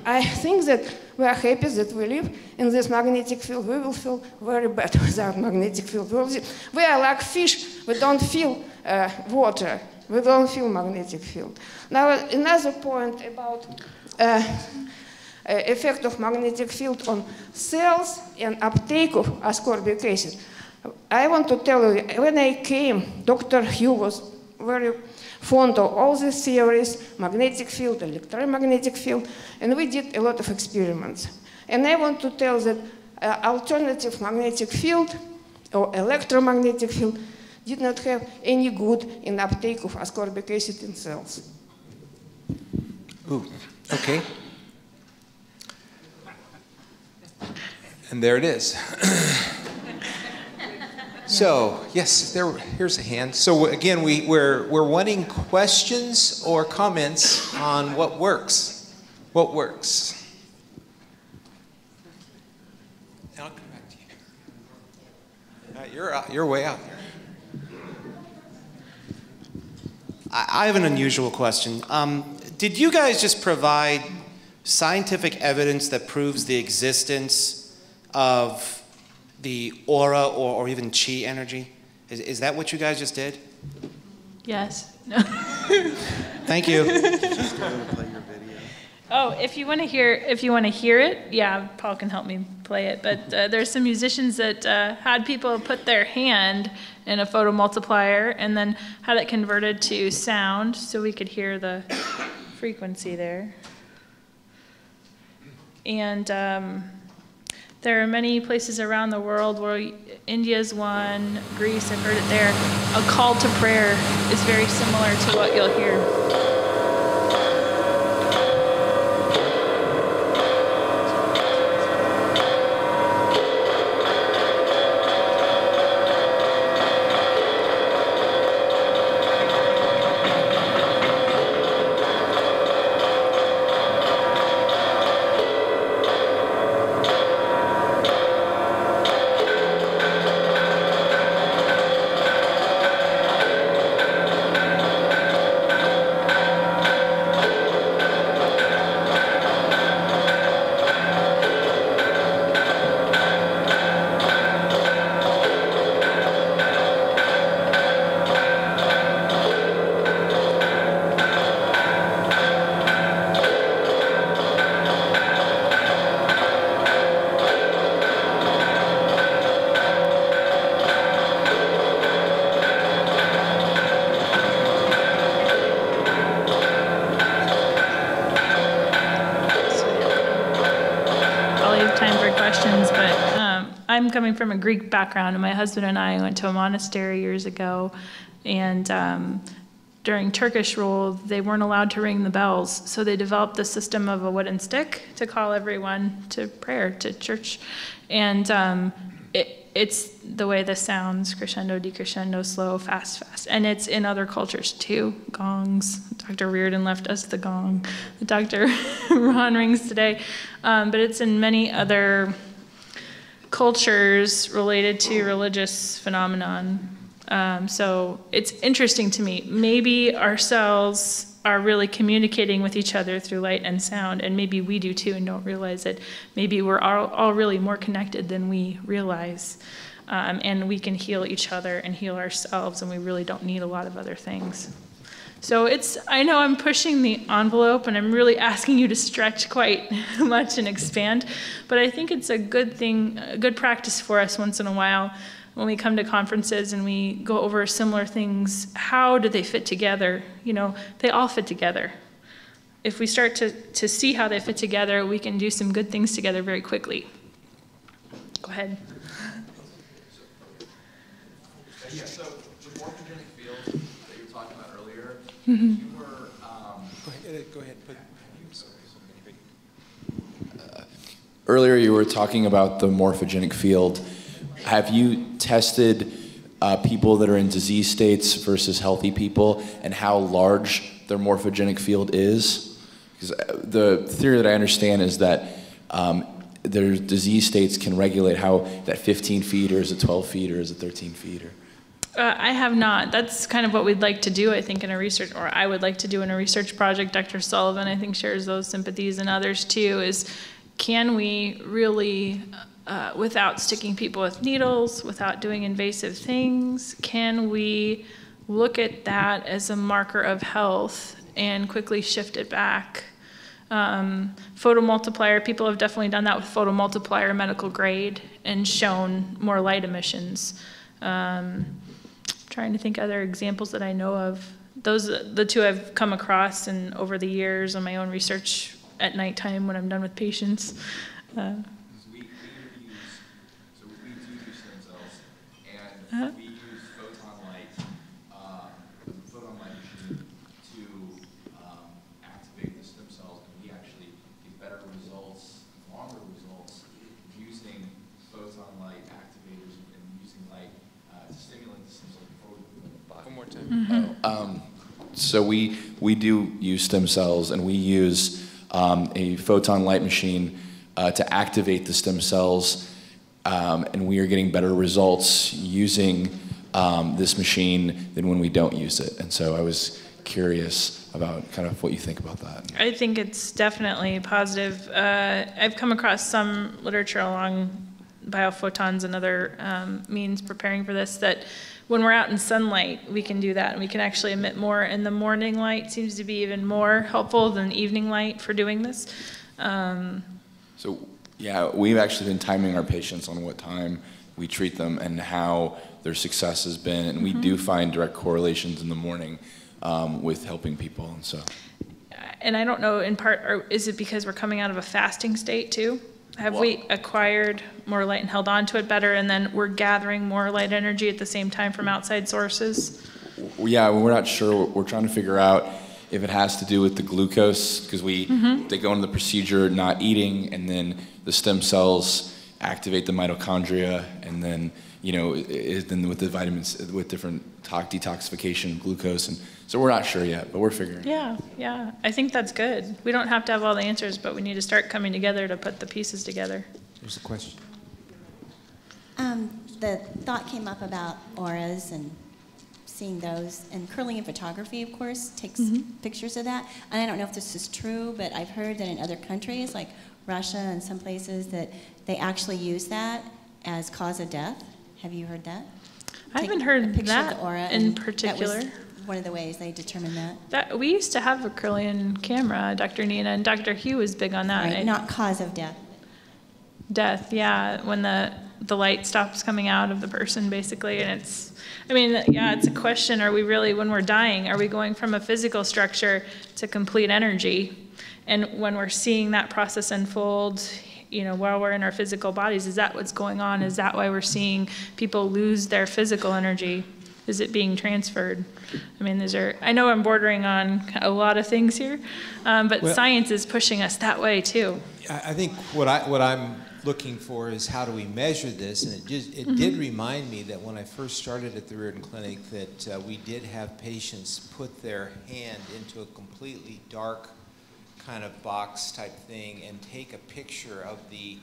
I think that we are happy that we live in this magnetic field. We will feel very bad without magnetic field. We are like fish. We don't feel water. We don't feel magnetic field. Now another point about effect of magnetic field on cells and uptake of ascorbic acid. I want to tell you, when I came, Dr. Hugh was very fond of all these theories, magnetic field, electromagnetic field, and we did a lot of experiments. And I want to tell that alternative magnetic field or electromagnetic field did not have any good in uptake of ascorbic acid in cells. Ooh, okay. And there it is. So, yes, here's a hand. So again, we're wanting questions or comments on what works. What works? And I'll come back to you. You're way out there. I have an unusual question. Did you guys just provide scientific evidence that proves the existence of the aura or even chi energy? Is that what you guys just did? Yes. Thank you. Oh, if you want to hear it, yeah, Paul can help me play it. But there's some musicians that had people put their hand in a photomultiplier and then had it converted to sound so we could hear the frequency there. And there are many places around the world where India's one, Greece, I've heard it there. A call to prayer is very similar to what you'll hear. I'm coming from a Greek background, and my husband and I went to a monastery years ago, and during Turkish rule, they weren't allowed to ring the bells, so they developed the system of a wooden stick to call everyone to prayer, to church, and it's the way this sounds: crescendo, decrescendo, slow, fast, fast, and it's in other cultures too. Gongs. Dr. Riordan left us the gong. Dr. Ron rings today, but it's in many other cultures related to religious phenomenon. So it's interesting to me. Maybe our cells are really communicating with each other through light and sound, and maybe we do too and don't realize it. Maybe we're all really more connected than we realize, and we can heal each other and heal ourselves, and we really don't need a lot of other things. So I know I'm pushing the envelope, and I'm really asking you to stretch quite much and expand, but I think it's a good thing, a good practice for us once in a while when we come to conferences and we go over similar things. How do they fit together? You know, they all fit together. If we start to see how they fit together, we can do some good things together very quickly. Go ahead. Yeah, so the morphogenic field that you were talking about earlier, Mm-hmm. you were... Go ahead. Earlier you were talking about the morphogenic field. Have you tested people that are in disease states versus healthy people and how large their morphogenic field is? Because the theory that I understand is that their disease states can regulate how that 15 feet, or is it 12 feet, or is it 13 feet? Or I have not. That's kind of what we'd like to do, I think, in a research, or I would like to do in a research project. Dr. Sullivan, I think, shares those sympathies, and others too, is can we really, without sticking people with needles, without doing invasive things, can we look at that as a marker of health and quickly shift it back? Photomultiplier, people have definitely done that with photomultiplier medical grade and shown more light emissions. Trying to think other examples that I know of. Those, the two I've come across and over the years on my own research at nighttime when I'm done with patients. we do use stem cells, and we use photon light machine to activate the stem cells, and we actually get better results, longer results, using photon light activators and using light to stimulate the stem cells before we put them in the body. One more time. So we do use stem cells, and we use a photon light machine to activate the stem cells, and we are getting better results using this machine than when we don't use it. And so I was curious about kind of what you think about that. I think it's definitely positive. I've come across some literature along biophotons and other means preparing for this, that when we're out in sunlight, we can do that, and we can actually emit more. And the morning light seems to be even more helpful than evening light for doing this. So yeah, we've actually been timing our patients on what time we treat them and how their success has been, and we do find direct correlations in the morning with helping people. And so, and I don't know, in part, or is it because we're coming out of a fasting state too? Have we acquired more light and held on to it better, and then we're gathering more light energy at the same time from outside sources? Yeah, we're not sure. We're trying to figure out if it has to do with the glucose, because they go into the procedure not eating, and then the stem cells activate the mitochondria, and then then with the vitamins, with different detoxification, glucose, and so we're not sure yet, but we're figuring. Yeah, I think that's good. We don't have to have all the answers, but we need to start coming together to put the pieces together. There's a question. The thought came up about auras and seeing those, and Kirlian photography, of course, takes pictures of that. And I don't know if this is true, but I've heard that in other countries, like Russia and some places, that they actually use that as cause of death. Have you heard that? I haven't heard that in particular. That was one of the ways they determined that. We used to have a Kirlian camera, Dr. Nina, and Dr. Hugh was big on that. Right, not cause of death. Death, yeah, when the light stops coming out of the person, basically, and it's a question, are we really, when we're dying, are we going from a physical structure to complete energy? And when we're seeing that process unfold while we're in our physical bodies? Is that what's going on? Is that why we're seeing people lose their physical energy? Is it being transferred? I mean, I know I'm bordering on a lot of things here, but science is pushing us that way too. I think what I'm looking for is how do we measure this, and it did remind me that when I first started at the Riordan Clinic that we did have patients put their hand into a completely dark kind of box type thing and take a picture of the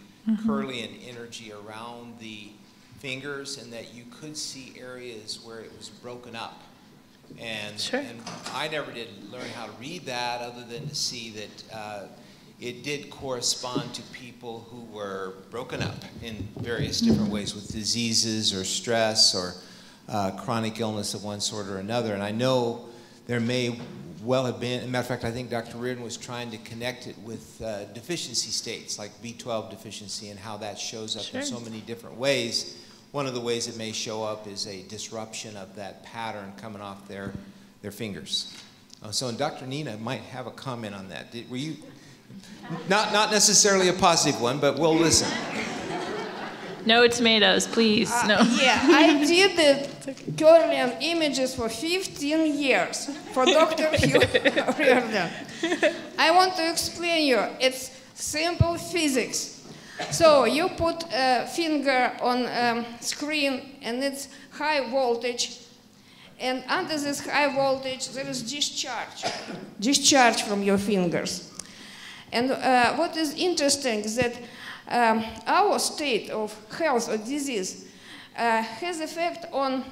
Kirlian energy around the fingers, and that you could see areas where it was broken up. And I never did learn how to read that other than to see that it did correspond to people who were broken up in various different ways with diseases or stress or chronic illness of one sort or another. And I know there may well have been, as a matter of fact, I think Dr. Riordan was trying to connect it with deficiency states like B12 deficiency and how that shows up in so many different ways. One of the ways it may show up is a disruption of that pattern coming off their fingers. So, and Dr. Nina might have a comment on that. Were you, not necessarily a positive one, but we'll listen. No tomatoes, please. No. Yeah, I did the Kirlian images for 15 years for Dr. Riordan. I want to explain you. It's simple physics. So you put a finger on screen and it's high voltage, and under this high voltage there is discharge from your fingers. And what is interesting is that our state of health or disease has effect on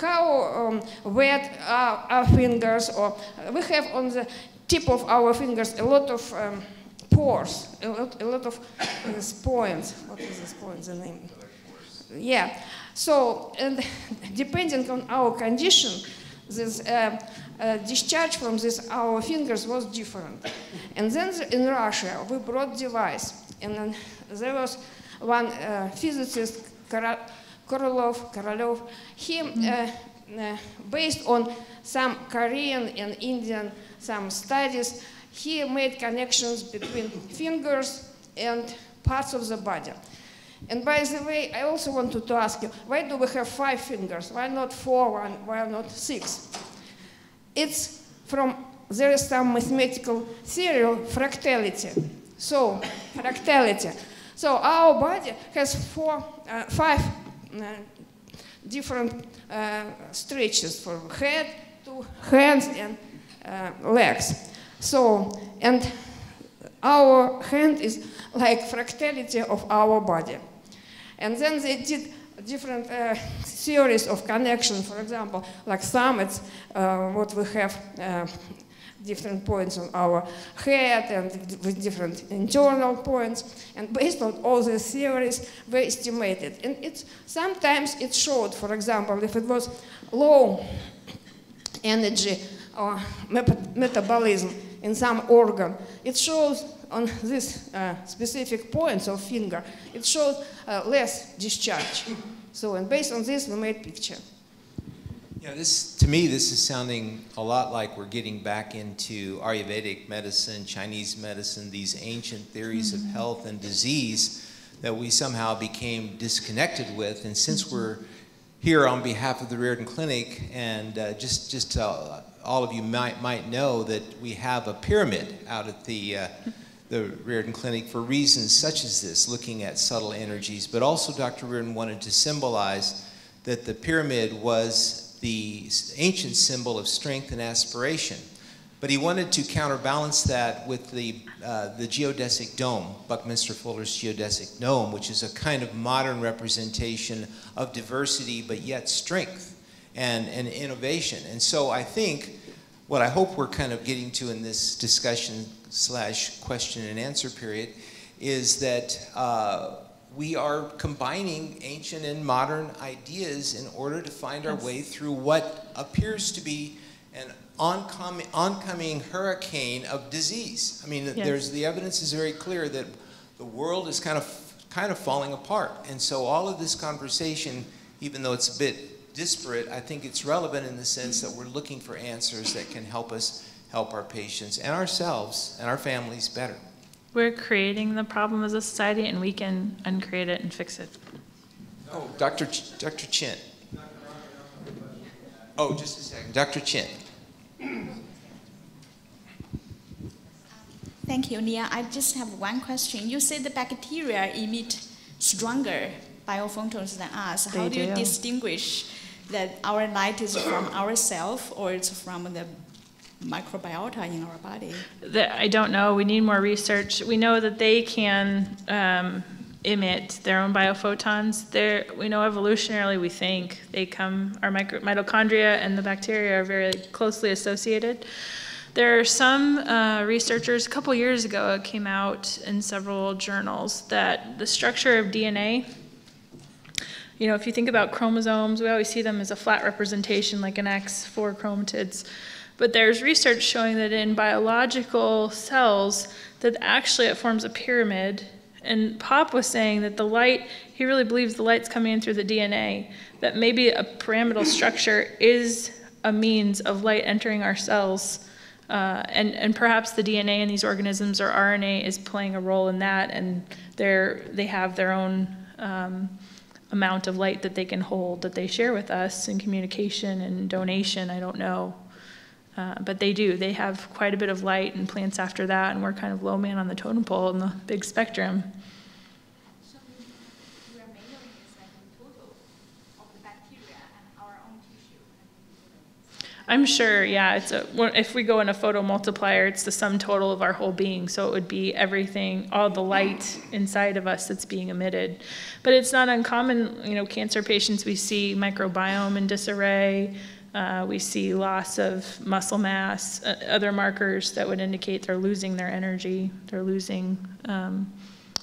how wet our fingers, or we have on the tip of our fingers a lot of pores, a lot of points. What is this point, the name? Yeah. So, and depending on our condition, this discharge from our fingers was different. And then in Russia, we brought device. And then there was one physicist, Korolev. He, based on some Korean and Indian some studies, he made connections between fingers and parts of the body. And by the way, I also wanted to ask you, why do we have 5 fingers? Why not 4? Why not 6? It's there is some mathematical theory of fractality. So, fractality. So our body has 5 different stretches from head to hands and legs. So, and our hand is like fractality of our body. And then they did different theories of connection. For example, like thumb, it's what we have different points on our head and with different internal points. And based on all these theories, we estimated. And sometimes it showed, for example, if it was low energy or metabolism in some organ, it shows on this specific points of finger, it shows less discharge. So, and based on this, we made picture. Yeah, to me, this is sounding a lot like we're getting back into Ayurvedic medicine, Chinese medicine, these ancient theories of health and disease that we somehow became disconnected with. And since we're here on behalf of the Riordan Clinic, and just all of you might know that we have a pyramid out at the Riordan Clinic for reasons such as this, looking at subtle energies. But also Dr. Riordan wanted to symbolize that the pyramid was the ancient symbol of strength and aspiration. But he wanted to counterbalance that with the geodesic dome, Buckminster Fuller's geodesic dome, which is a kind of modern representation of diversity, but yet strength and innovation. And so I think what I hope we're kind of getting to in this discussion / question and answer period is that we are combining ancient and modern ideas in order to find our way through what appears to be an oncoming hurricane of disease. I mean, the evidence is very clear that the world is kind of falling apart. And so all of this conversation, even though it's a bit disparate, I think it's relevant in the sense that we're looking for answers that can help us help our patients and ourselves and our families better. we're creating the problem as a society, and we can uncreate it and fix it. Oh, Dr. Chin. Oh, just a second. Dr. Chin. Thank you, Nia. I just have one question. You said the bacteria emit stronger biophotons than us. How do you distinguish that our light is from ourselves or it's from the microbiota in our body? I don't know. We need more research. We know that they can emit their own biophotons. We know evolutionarily, we think they come, our mitochondria and the bacteria are very closely associated. There are some researchers, a couple years ago, it came out in several journals that the structure of DNA, you know, if you think about chromosomes, we always see them as a flat representation like an X, 4 chromatids. But there's research showing that in biological cells, that actually it forms a pyramid. And Pop was saying that the light, he really believes the light's coming in through the DNA, that maybe a pyramidal structure is a means of light entering our cells. And perhaps the DNA in these organisms or RNA is playing a role in that, and they have their own amount of light that they can hold, that they share with us in communication and donation, I don't know. But they do. They have quite a bit of light, and plants after that, and we're kind of low man on the totem pole in the big spectrum. So we are measuring this like the total of the bacteria and our own tissue. I'm sure, yeah. If we go in a photo multiplier, it's the sum total of our whole being. So it would be everything, all the light inside of us that's being emitted. But it's not uncommon, you know, cancer patients, we see microbiome in disarray. We see loss of muscle mass, other markers that would indicate they're losing their energy. They're losing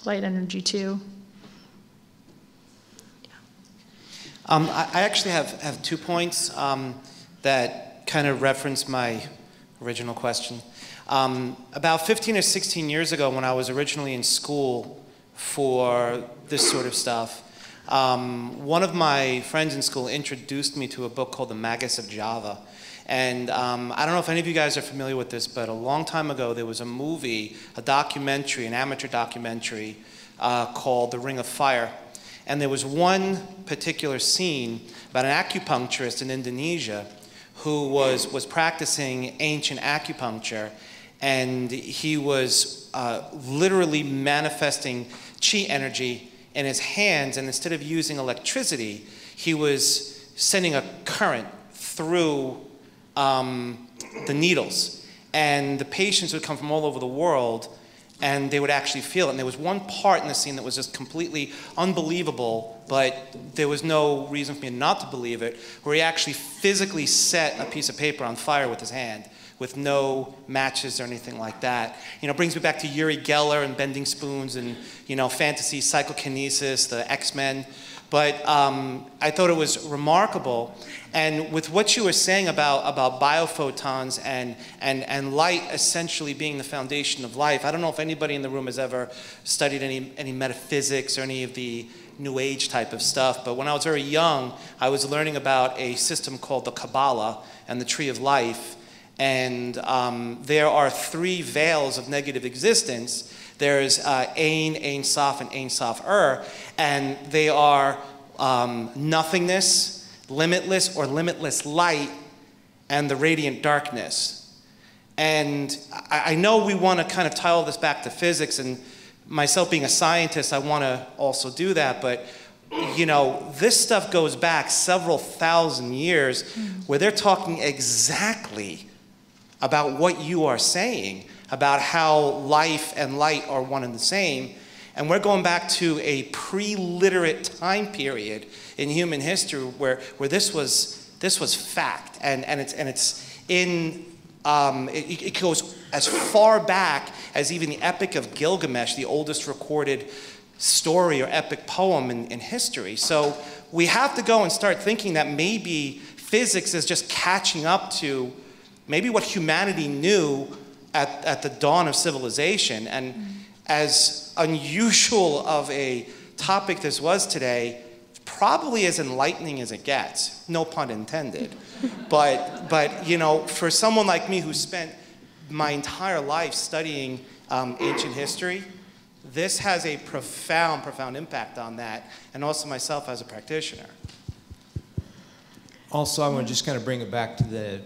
light energy too. I actually have 2 points that kind of reference my original question. About 15 or 16 years ago, when I was originally in school for this sort of stuff, one of my friends in school introduced me to a book called The Magus of Java. And I don't know if any of you guys are familiar with this, but a long time ago there was a movie, a documentary, an amateur documentary called The Ring of Fire. And there was one particular scene about an acupuncturist in Indonesia who was practicing ancient acupuncture, and he was literally manifesting chi energy in his hands, and instead of using electricity, he was sending a current through the needles. And the patients would come from all over the world, and they would actually feel it. And there was one part in the scene that was just completely unbelievable, but there was no reason for me not to believe it, where he actually physically set a piece of paper on fire with his hand, with no matches or anything like that. You know, brings me back to Uri Geller and bending spoons and, you know, fantasy psychokinesis, the X-Men. But I thought it was remarkable. And with what you were saying about biophotons and light essentially being the foundation of life, I don't know if anybody in the room has ever studied any metaphysics or any of the New Age type of stuff, but when I was very young, I was learning about a system called the Kabbalah and the Tree of Life. And there are 3 veils of negative existence. There's Ein Sof, and Ein Sof and they are nothingness, limitless or limitless light, and the radiant darkness. And I know we want to kind of tie all this back to physics, and myself being a scientist, I want to also do that, but you know, this stuff goes back several thousand years where they're talking exactly about what you are saying, about how life and light are one and the same. And we're going back to a pre-literate time period in human history where this was fact, and it goes as far back as even the Epic of Gilgamesh, the oldest recorded story or epic poem in history. So we have to go and start thinking that maybe physics is just catching up to maybe what humanity knew at the dawn of civilization. And as unusual of a topic this was today, probably as enlightening as it gets, no pun intended. But you know, for someone like me who spent my entire life studying ancient history. This has a profound, profound impact on that, and also myself as a practitioner. Also, I want to just kind of bring it back to the,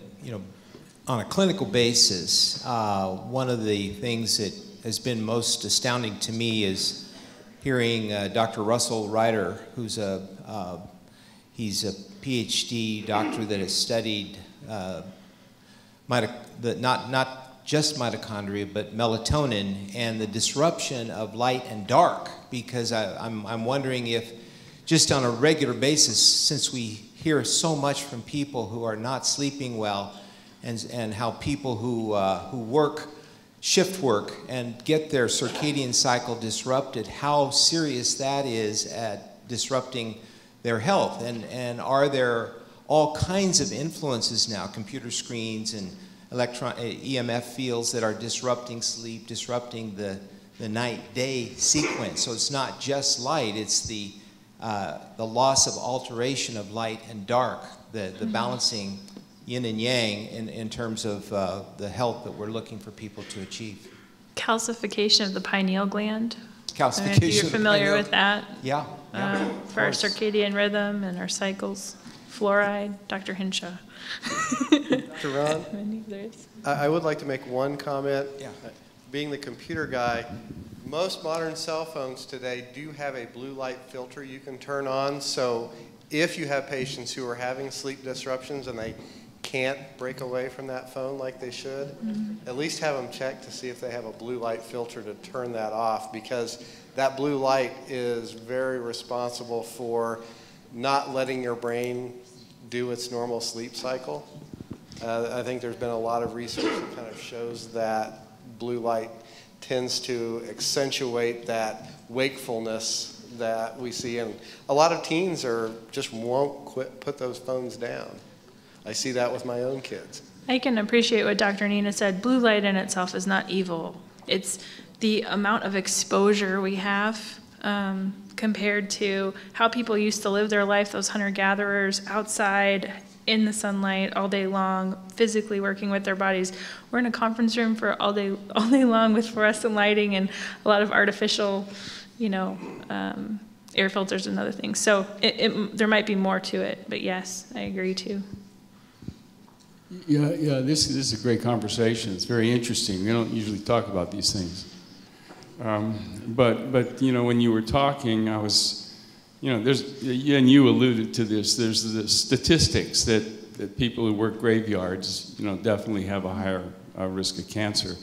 on a clinical basis, one of the things that has been most astounding to me is hearing Dr. Russell Ryder, who's he's a PhD doctor that has studied not just mitochondria, but melatonin and the disruption of light and dark, because I'm wondering if just on a regular basis, since we hear so much from people who are not sleeping well, and how people who work shift work and get their circadian cycle disrupted, how serious that is at disrupting their health, and are there all kinds of influences now, computer screens and EMF fields that are disrupting sleep, disrupting the night-day sequence. So it's not just light, it's the loss of alteration of light and dark, the balancing yin and yang in terms of the health that we're looking for people to achieve. Calcification of the pineal gland. Calcification. I don't know if you're familiar with that. Yeah. For our circadian rhythm and our cycles. Fluoride, Dr. Hinshaw. Dr. Ron, I would like to make one comment. Yeah. Being the computer guy, most modern cell phones today do have a blue light filter you can turn on. So if you have patients who are having sleep disruptions and they can't break away from that phone like they should, at least have them check to see if they have a blue light filter to turn that off, because that blue light is very responsible for not letting your brain do its normal sleep cycle. I think there's been a lot of research that kind of shows that blue light tends to accentuate that wakefulness that we see, and a lot of teens just won't put those phones down. I see that with my own kids. I can appreciate what Dr. Nina said. Blue light in itself is not evil. It's the amount of exposure we have compared to how people used to live their life, those hunter-gatherers outside in the sunlight all day long, physically working with their bodies. We're in a conference room for all day long with fluorescent lighting and a lot of artificial, air filters and other things. So there might be more to it, but yes, I agree too. Yeah, this is a great conversation. It's very interesting. We don't usually talk about these things. But when you were talking, I was, and you alluded to this, there's the statistics that people who work graveyards, definitely have a higher risk of cancer.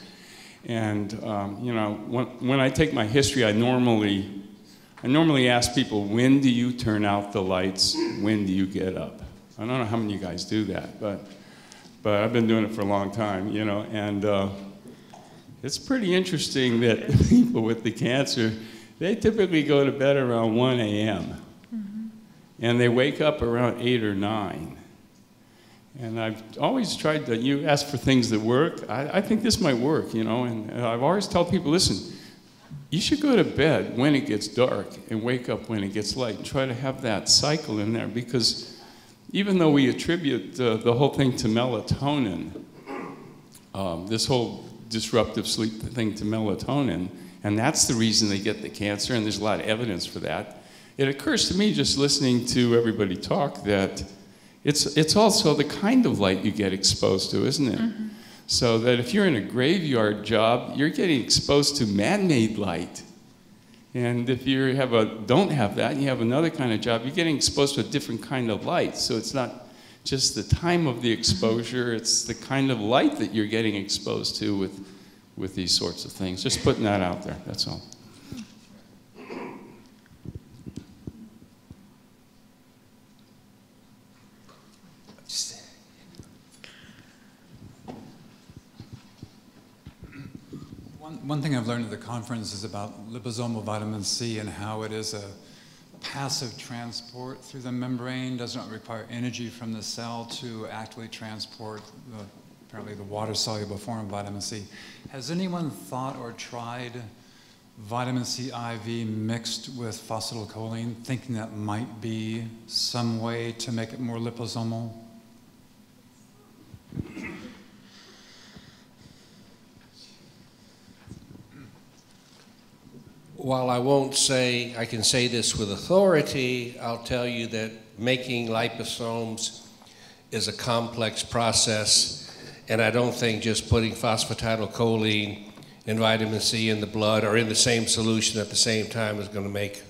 And, when I take my history, I normally ask people, when do you turn out the lights? When do you get up? I don't know how many of you guys do that, but I've been doing it for a long time, and it's pretty interesting that people with the cancer, they typically go to bed around 1 a.m. And they wake up around 8 or 9. And I've always tried to, you ask for things that work. I think this might work, and I've always told people, listen, you should go to bed when it gets dark and wake up when it gets light. And try to have that cycle in there, because even though we attribute the whole thing to melatonin, this whole disruptive sleep thing to melatonin, and that's the reason they get the cancer, and there's a lot of evidence for that. It occurs to me, just listening to everybody talk, that it's also the kind of light you get exposed to, isn't it? Mm-hmm. So that if you're in a graveyard job, you're getting exposed to man-made light. And if you don't have that, and you have another kind of job, you're getting exposed to a different kind of light. So it's not just the time of the exposure, it's the kind of light that you're getting exposed to with these sorts of things. Just putting that out there, that's all. One thing I've learned at the conference is about liposomal vitamin C and how it is a passive transport through the membrane, does not require energy from the cell to actively transport apparently the water-soluble form of vitamin C. Has anyone thought or tried vitamin C IV mixed with phosphatidylcholine, thinking that might be some way to make it more liposomal? while I won't say I can say this with authority, I'll tell you that making liposomes is a complex process, and I don't think just putting phosphatidylcholine and vitamin C in the blood or in the same solution at the same time is going to make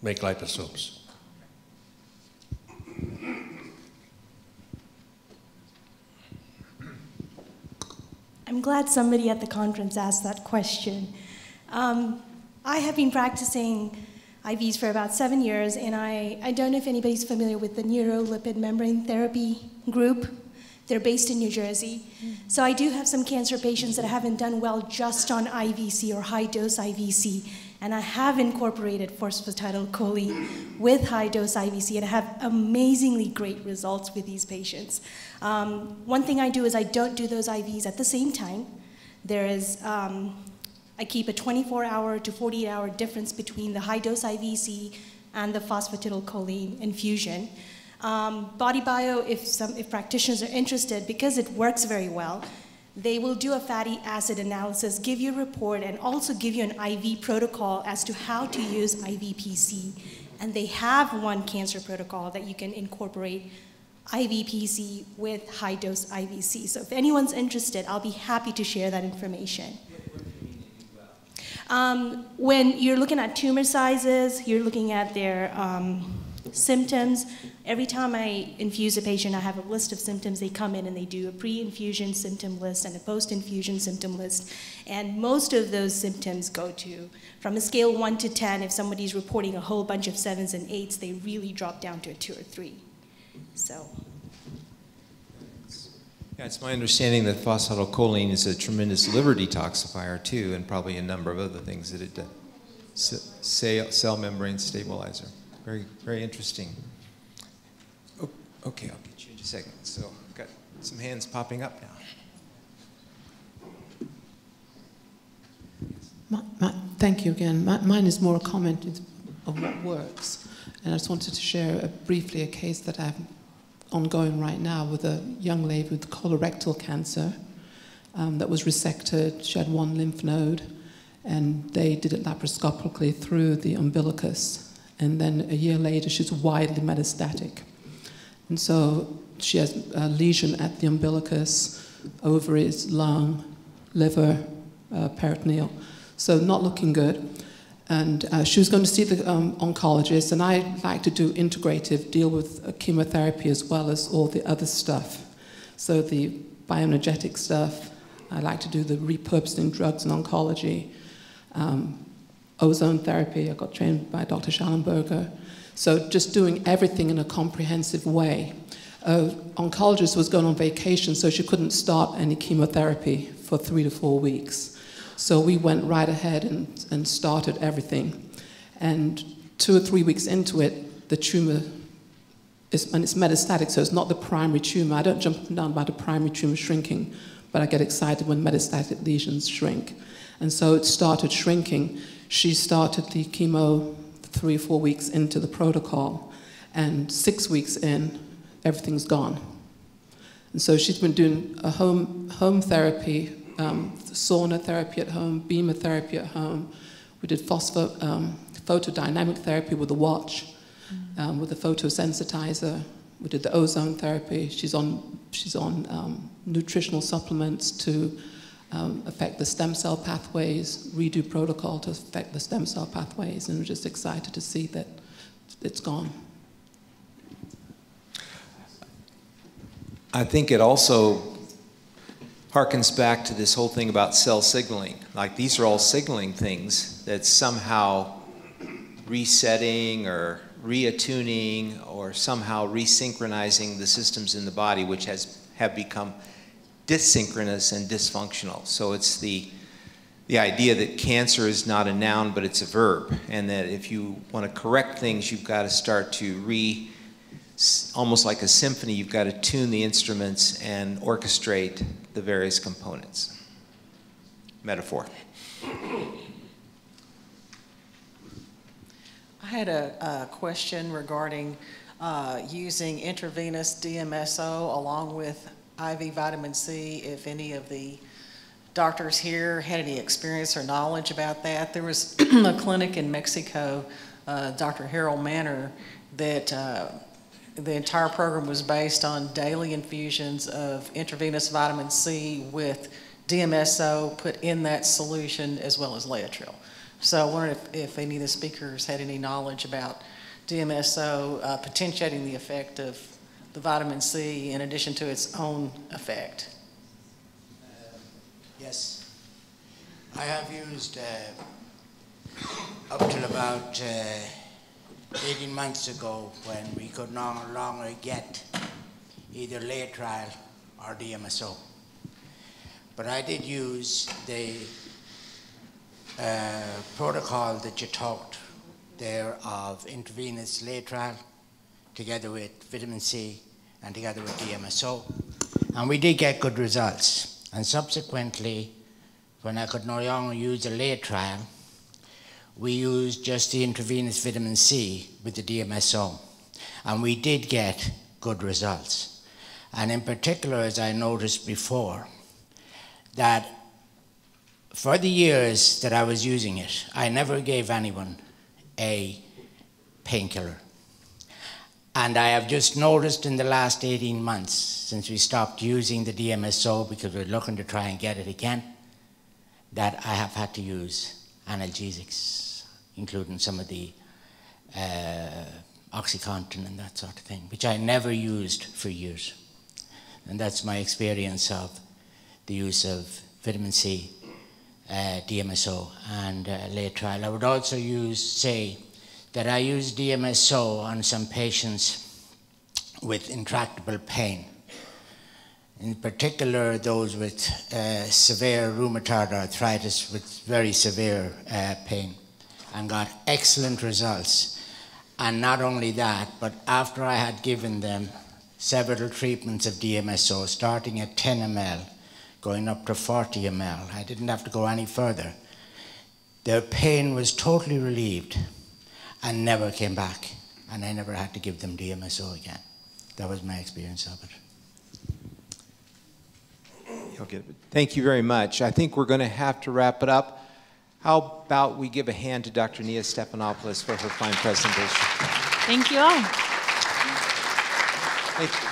liposomes. I'm glad somebody at the conference asked that question. I have been practicing IVs for about 7 years, and I don't know if anybody's familiar with the neurolipid membrane therapy group. They're based in New Jersey. So I do have some cancer patients that haven't done well just on IVC or high-dose IVC, and I have incorporated phosphatidylcholine with high-dose IVC, and I have amazingly great results with these patients. One thing I do is I don't do those IVs at the same time. There is, I keep a 24-hour to 48-hour difference between the high-dose IVC and the phosphatidylcholine infusion. BodyBio, if practitioners are interested, because it works very well, they will do a fatty acid analysis, give you a report, and also give you an IV protocol as to how to use IVPC. And they have one cancer protocol that you can incorporate IVPC with high-dose IVC. So if anyone's interested, I'll be happy to share that information. When you're looking at tumor sizes, you're looking at their symptoms. Every time I infuse a patient, I have a list of symptoms. They come in and they do a pre-infusion symptom list and a post-infusion symptom list. And most of those symptoms go to, from a scale 1 to 10, if somebody's reporting a whole bunch of 7s and 8s, they really drop down to a 2 or 3. So. Yeah, it's my understanding that phosphatidylcholine is a tremendous liver detoxifier too, and probably a number of other things that it does. Cell membrane stabilizer. Very, very interesting. Oh, okay, I'll get you in a second. So I've got some hands popping up now. Thank you again. Mine is more a comment of what works. And I just wanted to share briefly a case that I have ongoing right now with a young lady with colorectal cancer that was resected. She had one lymph node, and they did it laparoscopically through the umbilicus. And then a year later, she's widely metastatic. And so she has a lesion at the umbilicus, ovaries, lung, liver, peritoneal. So not looking good. And she was going to see the oncologist, and I like to do integrative, deal with chemotherapy as well as all the other stuff. So the bioenergetic stuff, I like to do the repurposing drugs in oncology, ozone therapy. I got trained by Dr. Schallenberger. So just doing everything in a comprehensive way. Oncologist was going on vacation, so she couldn't start any chemotherapy for 3 to 4 weeks. So we went right ahead and started everything. And 2 or 3 weeks into it, the tumor and it's metastatic, so it's not the primary tumor. I don't jump up and down about the primary tumor shrinking, but I get excited when metastatic lesions shrink. And so it started shrinking. She started the chemo 3 or 4 weeks into the protocol, and 6 weeks in, everything's gone. And so she's been doing a home therapy, sauna therapy at home, beamer therapy at home. We did photodynamic therapy with a watch, with a photosensitizer. We did the ozone therapy. She's on nutritional supplements to affect the stem cell pathways, redo protocol to affect the stem cell pathways, and we're just excited to see that it's gone. I think it also harkens back to this whole thing about cell signaling. Like, these are all signaling things that somehow resetting or reattuning or somehow resynchronizing the systems in the body, which have become dysynchronous and dysfunctional. So it's the idea that cancer is not a noun, but it's a verb, and that if you want to correct things, you've got to start to almost like a symphony, you've got to tune the instruments and orchestrate the various components. Metaphor. I had a question regarding using intravenous DMSO along with IV vitamin C, if any of the doctors here had any experience or knowledge about that. There was a clinic in Mexico, Dr. Harold Manor, that the entire program was based on daily infusions of intravenous vitamin C with DMSO put in that solution as well as Laetrile. So I wondered if any of the speakers had any knowledge about DMSO potentiating the effect of the vitamin C in addition to its own effect. Yes. I have used up till about 18 months ago, when we could no longer get either Laetrile or DMSO. But I did use the protocol that you talked there of intravenous Laetrile together with vitamin C and together with DMSO. And we did get good results. And subsequently, when I could no longer use the Laetrile, we used just the intravenous vitamin C with the DMSO. And we did get good results. And in particular, as I noticed before, that for the years that I was using it, I never gave anyone a painkiller. And I have just noticed in the last 18 months, since we stopped using the DMSO because we're looking to try and get it again, that I have had to use analgesics, including some of the OxyContin and that sort of thing, which I never used for years. And that's my experience of the use of vitamin C, DMSO, and Laetrile. I would also say that I use DMSO on some patients with intractable pain. In particular, those with severe rheumatoid arthritis with very severe pain, and got excellent results. And not only that, but after I had given them several treatments of DMSO, starting at 10 ml, going up to 40 ml, I didn't have to go any further. Their pain was totally relieved and never came back. And I never had to give them DMSO again. That was my experience of it. Okay. Thank you very much. I think we're going to have to wrap it up. How about we give a hand to Dr. Nia Stephanopoulos for her fine presentation. Thank you all. Thank you.